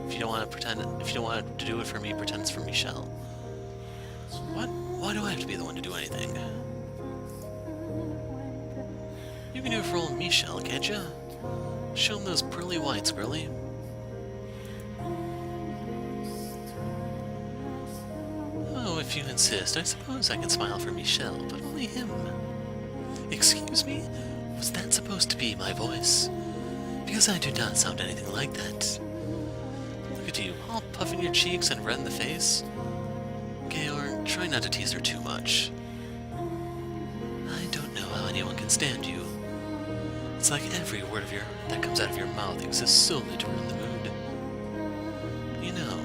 If you don't want to do it for me, pretend it's for Michel. What? Why do I have to be the one to do anything? You can do it for old Michel, can't you? Show him those pearly whites, girlie. Oh, if you insist, I suppose I can smile for Michel, but only him. Excuse me? Was that supposed to be my voice? Because I do not sound anything like that. Look at you, all puffing your cheeks and red in the face. Georg, try not to tease her too much. I don't know how anyone can stand you. It's like every word that comes out of your mouth exists solely to ruin the mood. You know,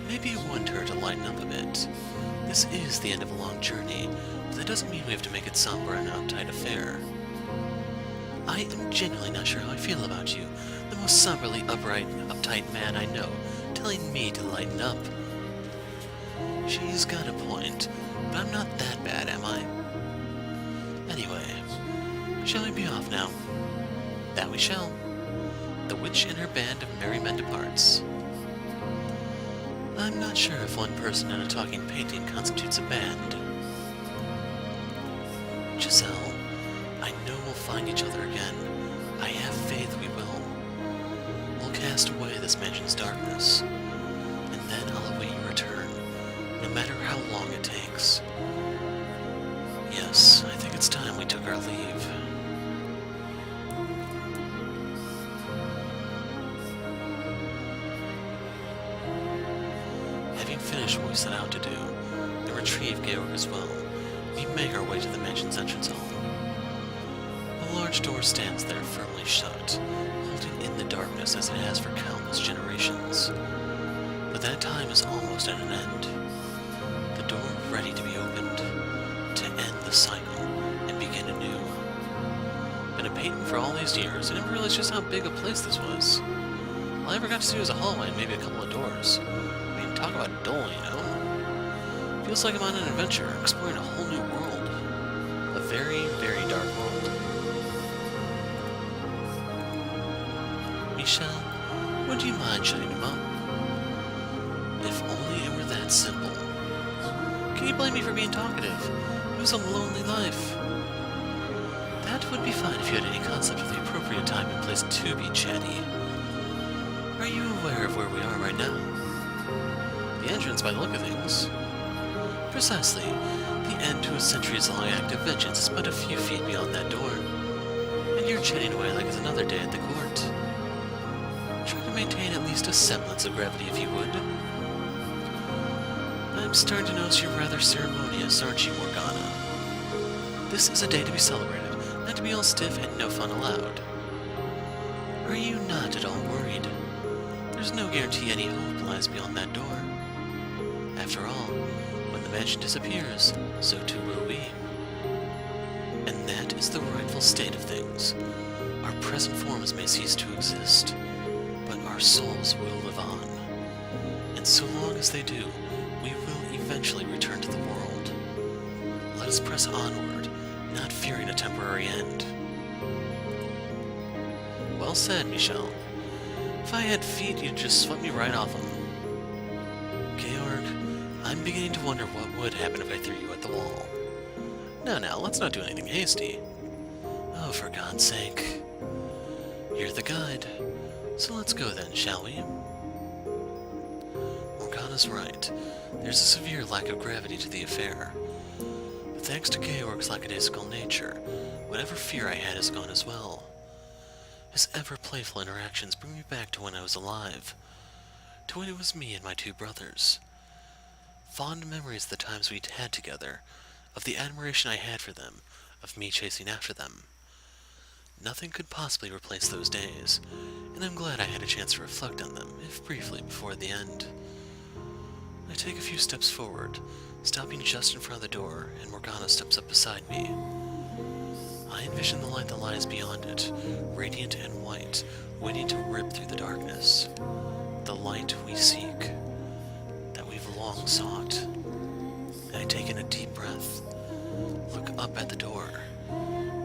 maybe it wouldn't hurt to lighten up a bit. This is the end of a long journey, but that doesn't mean we have to make it somber and an uptight affair. I am genuinely not sure how I feel about you, the most somberly upright, uptight man I know, telling me to lighten up. She's got a point, but I'm not that bad, am I? Anyway, shall we be off now? That we shall. The witch and her band of merry men departs. I'm not sure if one person in a talking painting constitutes a band. Giselle, I know we'll find each other again. I have faith we will. We'll cast away this mansion's darkness, and then I'll await your return, no matter how long it takes. Yes, I think it's time we took our leave. Having finished what we set out to do, and retrieve Georg as well, we make our way to the mansion's entrance hall. A large door stands there firmly shut, holding in the darkness as it has for countless generations. But that time is almost at an end. The door ready to be opened, to end the cycle and begin anew. Been a painting for all these years, I never realized just how big a place this was. All I ever got to see was a hallway and maybe a couple of doors. I mean, talk about dull, you know? Feels like I'm on an adventure, exploring a whole new world. A very, very dark world. Michel, would you mind shutting him up? If only it were that simple. Can you blame me for being talkative? It was a lonely life. That would be fine if you had any concept of the appropriate time and place to be chatty. Are you aware of where we are right now? The entrance, by the look of things. Precisely. The end to a centuries-long act of vengeance is but a few feet beyond that door. And you're chatting away like it's another day at the court. Try to maintain at least a semblance of gravity if you would. I'm starting to notice you're rather ceremonious, aren't you, Morgana? This is a day to be celebrated, not to be all stiff and no fun allowed. Are you not at all worried? There's no guarantee any hope lies beyond that door. After all, when the mansion disappears, so too will we. And that is the rightful state of things. Our present forms may cease to exist, but our souls will live on. And so long as they do, we will eventually return to the world. Let us press onward, not fearing a temporary end. Well said, Michel. If I had feet, you'd just swept me right off them. Georg, I'm beginning to wonder what would happen if I threw you at the wall. Now, let's not do anything hasty. Oh, for God's sake. You're the guide. So let's go then, shall we? Morgana's right. There's a severe lack of gravity to the affair. But thanks to Georg's lackadaisical nature, whatever fear I had is gone as well. His ever-playful interactions bring me back to when I was alive, to when it was me and my two brothers. Fond memories of the times we'd had together, of the admiration I had for them, of me chasing after them. Nothing could possibly replace those days, and I'm glad I had a chance to reflect on them, if briefly, before the end. I take a few steps forward, stopping just in front of the door, and Morgana steps up beside me. I envision the light that lies beyond it, radiant and white, waiting to rip through the darkness. The light we seek, that we've long sought. And I take in a deep breath, look up at the door,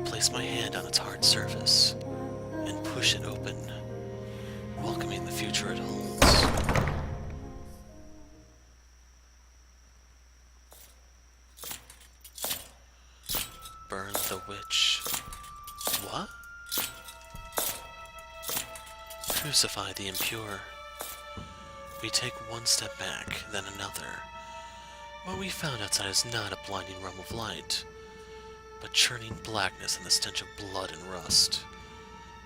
place my hand on its hard surface, and push it open, welcoming the future it holds. Burn the witch. What? Crucify the impure. We take one step back, then another. What we found outside is not a blinding realm of light, but churning blackness and the stench of blood and rust.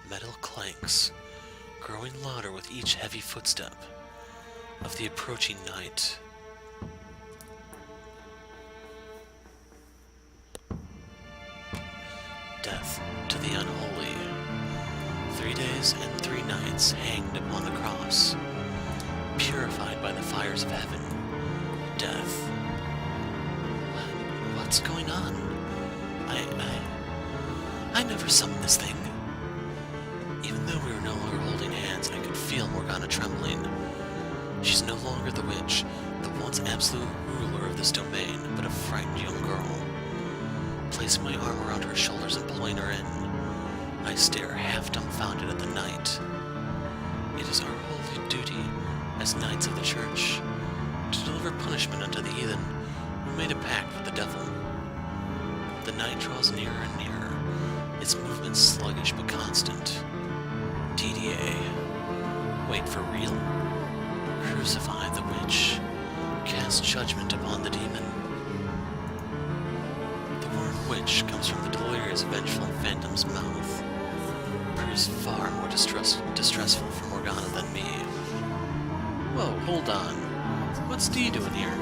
Metal clanks, growing louder with each heavy footstep of the approaching night. Death to the unholy. 3 days and 3 nights hanged upon the cross, purified by the fires of heaven. Death. What's going on? I never summoned this thing. Even though we were no longer holding hands, I could feel Morgana trembling. She's no longer the witch, the once absolute ruler of this domain, but a frightened young girl. Placing my arm around her shoulders and pulling her in, I stare half dumbfounded at the night. It is our holy duty, as knights of the church, to deliver punishment unto the heathen who made a pact with the devil. The night draws nearer and nearer, its movements sluggish but constant. DDA. Wait for real. Crucify the witch. Cast judgment upon the demon. The word witch comes from the delirious, vengeful phantom's mouth. Proves far more distressful for Morgana than me. Whoa, hold on. What's D doing here?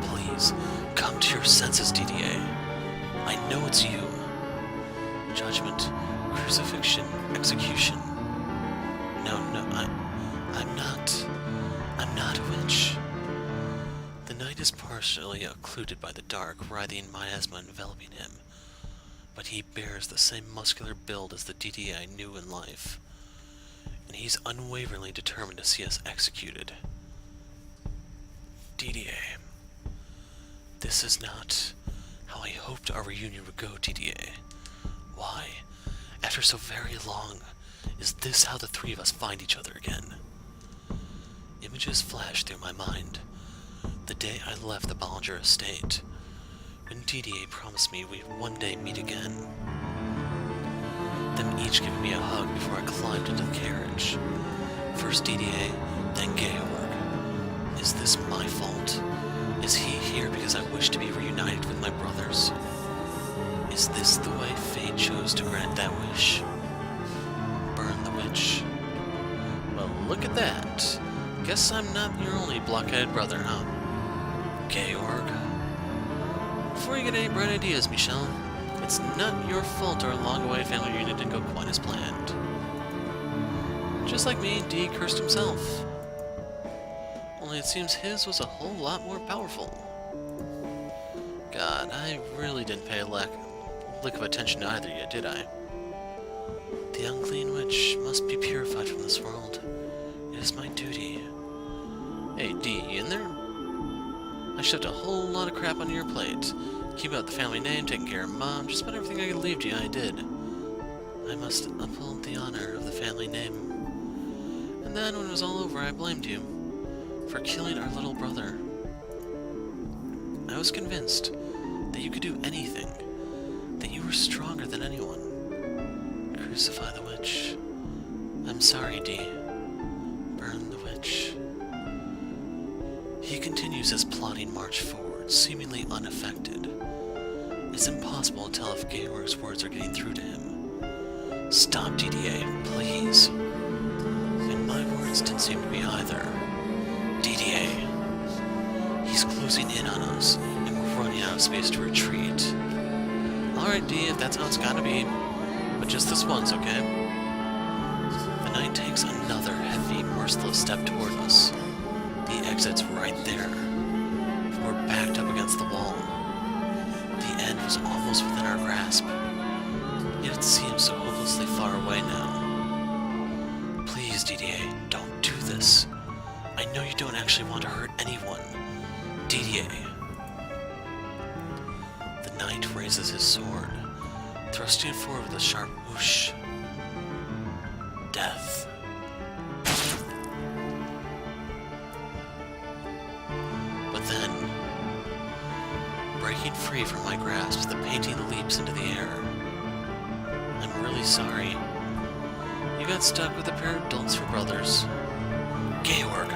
Please, come to your senses, DDA. I know it's you. Judgment, crucifixion, execution. No, I'm not a witch. The night is partially occluded by the dark, writhing miasma enveloping him, but he bears the same muscular build as the DDA I knew in life, and he's unwaveringly determined to see us executed. DDA. This is not how I hoped our reunion would go, DDA. Why, after so very long, is this how the three of us find each other again? Images flash through my mind. the day I left the Ballinger estate, when DDA promised me we'd one day meet again. Them each giving me a hug before I climbed into the carriage. First DDA, then Georg. Is this my fault? Is he here because I wish to be reunited with my brothers? Is this the way fate chose to grant that wish? Burn the witch. Well, look at that. Guess I'm not your only blockheaded brother, huh? Georg. Before you get any bright ideas, Michel, it's not your fault our long-awaited family reunion didn't go quite as planned. Just like me, D cursed himself. Only it seems his was a whole lot more powerful. God, I really didn't pay a lick of attention to either yet, did I? The unclean witch must be purified from this world. It is my duty. Hey, D, you in there? I shoved a whole lot of crap onto your plate. Keep out the family name, taking care of Mom, just about everything I could leave to you, I did. I must uphold the honor of the family name. And then, when it was all over, I blamed you for killing our little brother. I was convinced that you could do anything, that you were stronger than anyone. Crucify the witch. I'm sorry, D. Burn the witch. He continues his plodding march forward, seemingly unaffected. It's impossible to tell if Georg's words are getting through to him. Stop, DDA, please. And my words didn't seem to be either. DDA. He's closing in on us, and we're running out of space to retreat. Alright, D, if that's how it's gotta be. But just this once, okay? The knight takes another heavy, merciless step toward us. The exit's right there. We're backed up against the wall. The end was almost within our grasp. Yet it seems so hopelessly far away now. Please, DDA, don't do this. I know you don't actually want to hurt anyone. DDA. The knight raises his sword, thrusting it forward with a sharp whoosh. Death. But then, breaking free from my grasp, the painting leaps into the air. I'm really sorry. You got stuck with a pair of adults for brothers. Georg.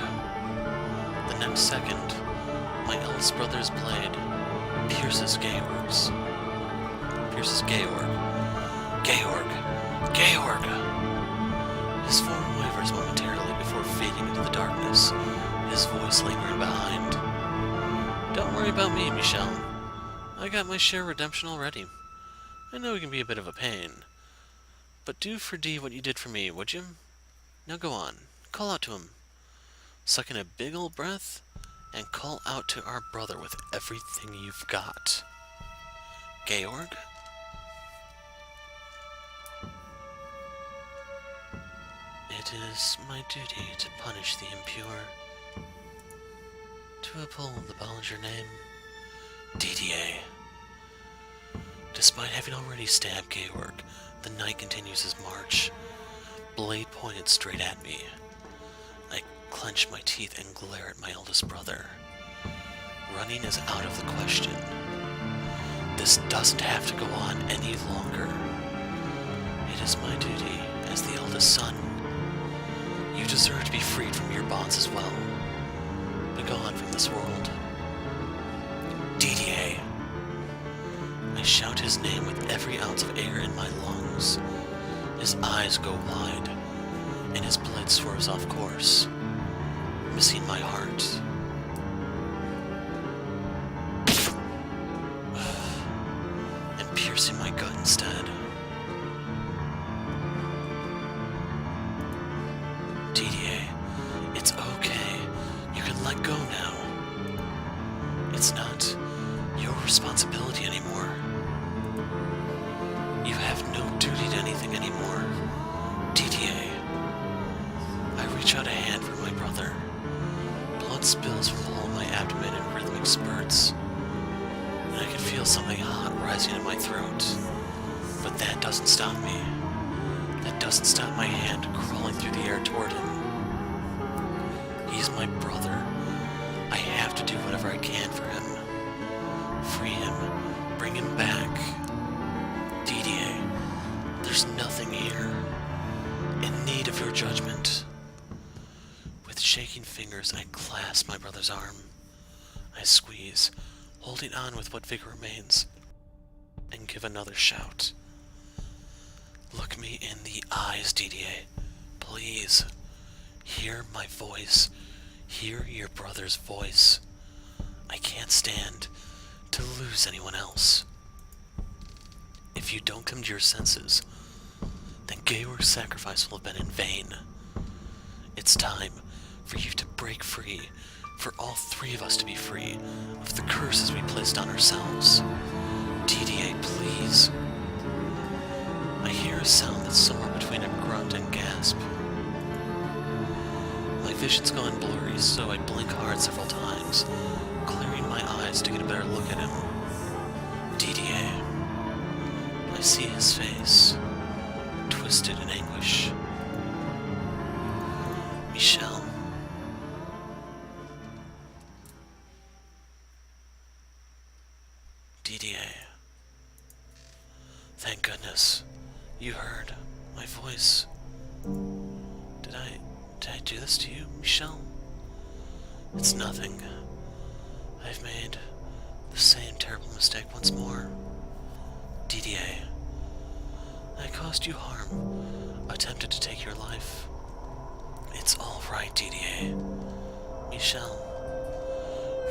The next second, my eldest brother's blade pierces Georg's. Pierces Georg. Georg! Georg! His form wavers momentarily before fading into the darkness, his voice lingering behind. Don't worry about me, Michel. I got my share of redemption already. I know it can be a bit of a pain. But do for D what you did for me, would you? Now go on. Call out to him. Suck in a big old breath, and call out to our brother with everything you've got. Georg? It is my duty to punish the impure, to uphold the Ballinger name. DDA. Despite having already stabbed Georg, the knight continues his march, blade pointed straight at me. I clench my teeth and glare at my eldest brother. Running is out of the question. This doesn't have to go on any longer. It is my duty as the eldest son. You deserve to be freed from your bonds as well. Begone from this world. DDA. I shout his name with every ounce of air in my lungs. His eyes go wide, and his blade swerves off course, missing my heart. And piercing my gut instead. DDA, it's okay. You can let go now. It's not your responsibility anymore. You have no duty to anything anymore. DDA. I reach out a hand for my brother. Blood spills from the hole in my abdomen in rhythmic spurts, and I can feel something hot rising in my throat. But that doesn't stop me. That doesn't stop my hand crawling through the air toward him. He's my brother. I have have to do whatever I can for him. Free him. Bring him back. Didier, there's nothing here. In need of your judgment. With shaking fingers, I clasp my brother's arm. I squeeze, holding on with what vigor remains, and give another shout. Look me in the eyes, Didier. Please. Hear my voice. Hear your brother's voice. I can't stand to lose anyone else. If you don't come to your senses, then Georg's sacrifice will have been in vain. It's time for you to break free, for all three of us to be free of the curses we placed on ourselves. Didier, please. I hear a sound that's somewhere between a grunt and gasp. My vision's gone blurry, so I blink hard several times, clearing my eyes to get a better look at him. Didier. I see his face, twisted in anguish. Michel. Didier. Thank goodness. You heard my voice. Did I do this to you, Michel? It's nothing. I've made the same terrible mistake once more. Didier. I caused you harm, attempted to take your life. It's all right, Didier. Michel,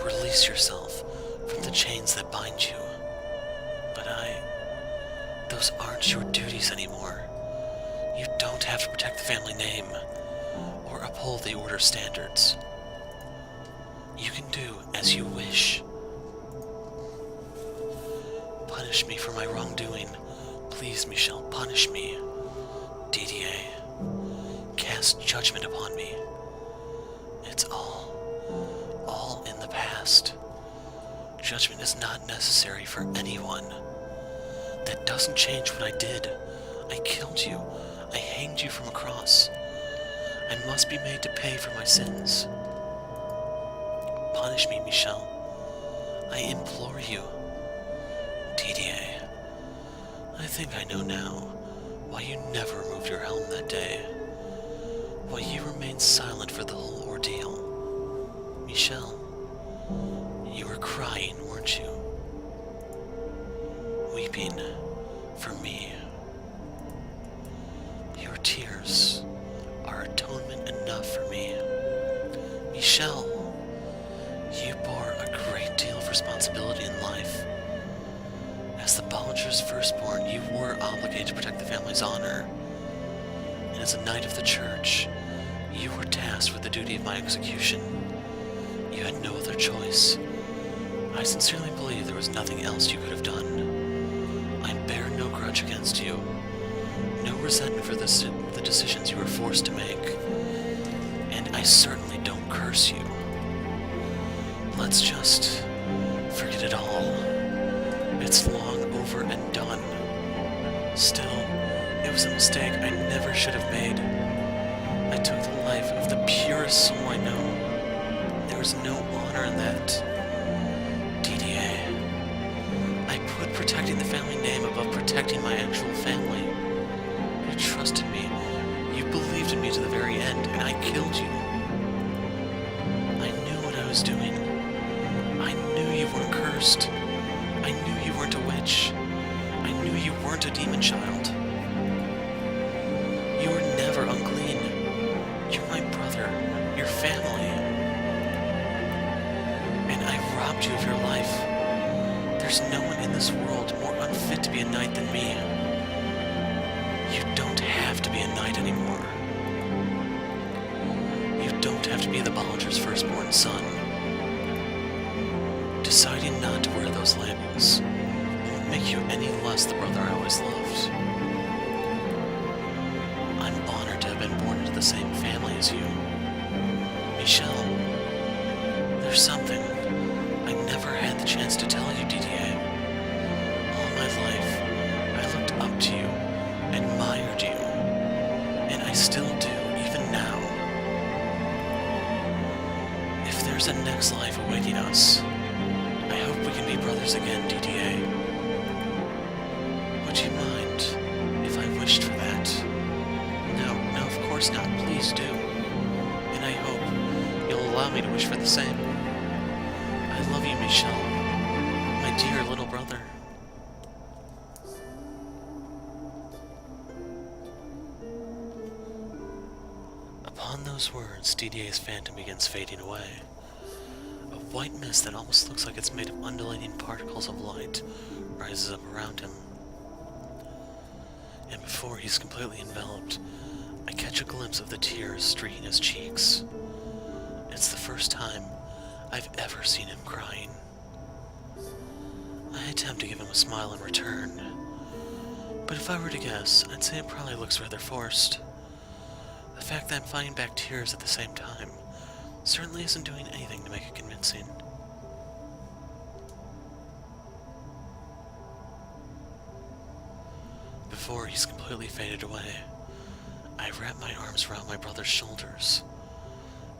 release yourself from the chains that bind you. But those aren't your duties anymore. You don't have to protect the family name, or uphold the order's standards. You can do as you wish. Punish me for my wrongdoing. Please, Michel, punish me. Didier, cast judgment upon me. It's all in the past. Judgment is not necessary for anyone. That doesn't change what I did. I killed you. I hanged you from a cross. I must be made to pay for my sins. Punish me, Michel. I implore you. Didier, I think I know now why you never removed your helm that day. Why you remained silent for the whole ordeal. Michel, you were crying, weren't you? Weeping for me. Your tears are atonement enough for me. Michel, you bore a great deal of responsibility in life. As the Bollinger's firstborn, you were obligated to protect the family's honor. And as a knight of the church, you were tasked with the duty of my execution. You had no other choice. I sincerely believe there was nothing else you could have done. I bear no grudge against you. No resentment for the decisions you were forced to make. And I certainly don't curse you. Let's just forget it all. It's long over and done. Still, it was a mistake I never should have made. I took the life of the purest soul I know. There was no honor in that. Didier, I put protecting the family name above protecting my actual family. You trusted me. You believed in me to the very end, and I killed you. I knew what I was doing. I knew you weren't cursed. I knew you weren't a witch. I knew you weren't a demon child. You were never unclean. You're my brother, your family. And I robbed you of your life. There's no one in this world more unfit to be a knight than me. You don't have to be a knight anymore. You don't have to be the Bollinger's firstborn son. Deciding not to wear those labels won't make you any less the brother I always loved. I'm honored to have been born into the same family as you. Michel, there's something I never had the chance to tell you, Didier. All my life, I looked up to you, admired you, and I still do, even now. If there's a next life awaiting tears again, DDA. Would you mind if I wished for that? No, no, of course not. Please do. And I hope you'll allow me to wish for the same. I love you, Michel. My dear little brother. Upon those words, DDA's phantom begins fading away. A white mist that almost looks like it's made of undulating particles of light rises up around him. And before he's completely enveloped, I catch a glimpse of the tears streaking his cheeks. It's the first time I've ever seen him crying. I attempt to give him a smile in return, but if I were to guess, I'd say it probably looks rather forced. The fact that I'm fighting back tears at the same time certainly isn't doing anything to make it convincing. Before he's completely faded away, I wrap my arms around my brother's shoulders,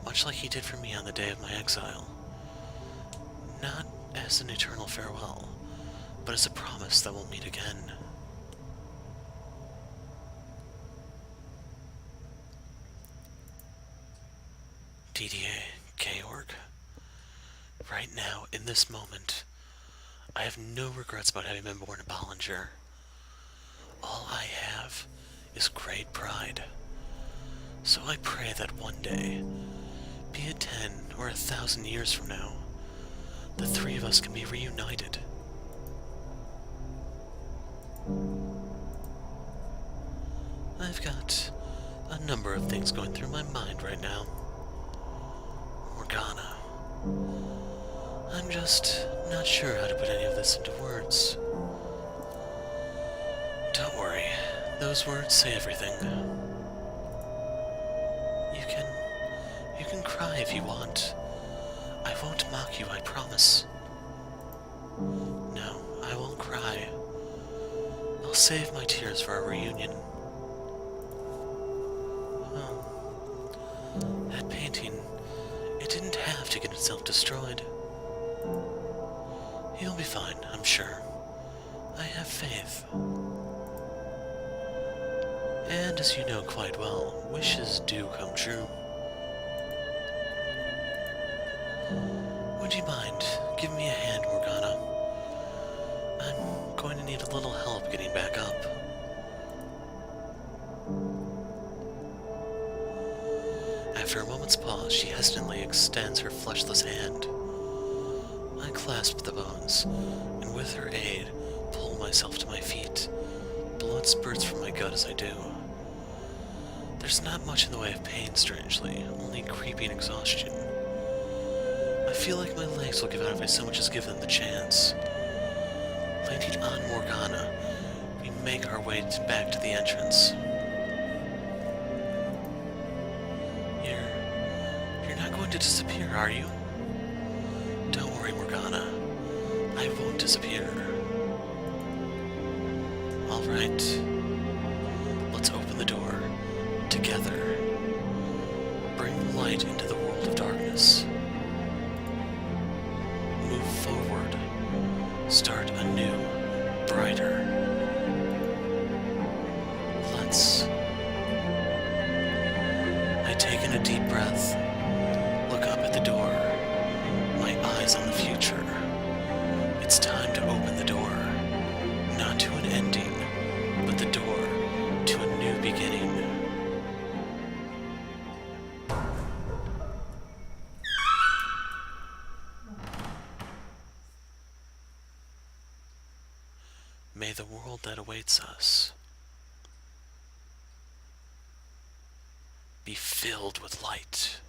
much like he did for me on the day of my exile. Not as an eternal farewell, but as a promise that we'll meet again. DDA, Georg. Right now, in this moment, I have no regrets about having been born a Bollinger. All I have is great pride. So I pray that one day, be it 10 or 1,000 years from now, the three of us can be reunited. I've got a number of things going through my mind right now. Morgana. I'm just not sure how to put any of this into words. Don't worry, those words say everything. You can cry if you want. I won't mock you, I promise. No, I won't cry. I'll save my tears for our reunion. Oh, that painting, it didn't have to get itself destroyed. He'll be fine, I'm sure. I have faith. And as you know quite well, wishes do come true. Would you mind giving me a hand, Morgana? I'm going to need a little help getting back up. After a moment's pause, she hesitantly extends her fleshless hand. I clasp the bones, and with her aid, pull myself to my feet. Blood spurts from my gut as I do. There's not much in the way of pain, strangely, only creeping exhaustion. I feel like my legs will give out if I so much as give them the chance. Landing on Morgana, we make our way back to the entrance. You're not going to disappear, are you? Don't worry, Morgana. I won't disappear. Alright. Let's open the door. Together. Bring light into the world of darkness. Move forward. Start anew, brighter. Let's... I take in a deep breath, look up at the door, my eyes on the future. It's time to open the door, not to an ending, but the door to a new beginning. May the world that awaits us be filled with light.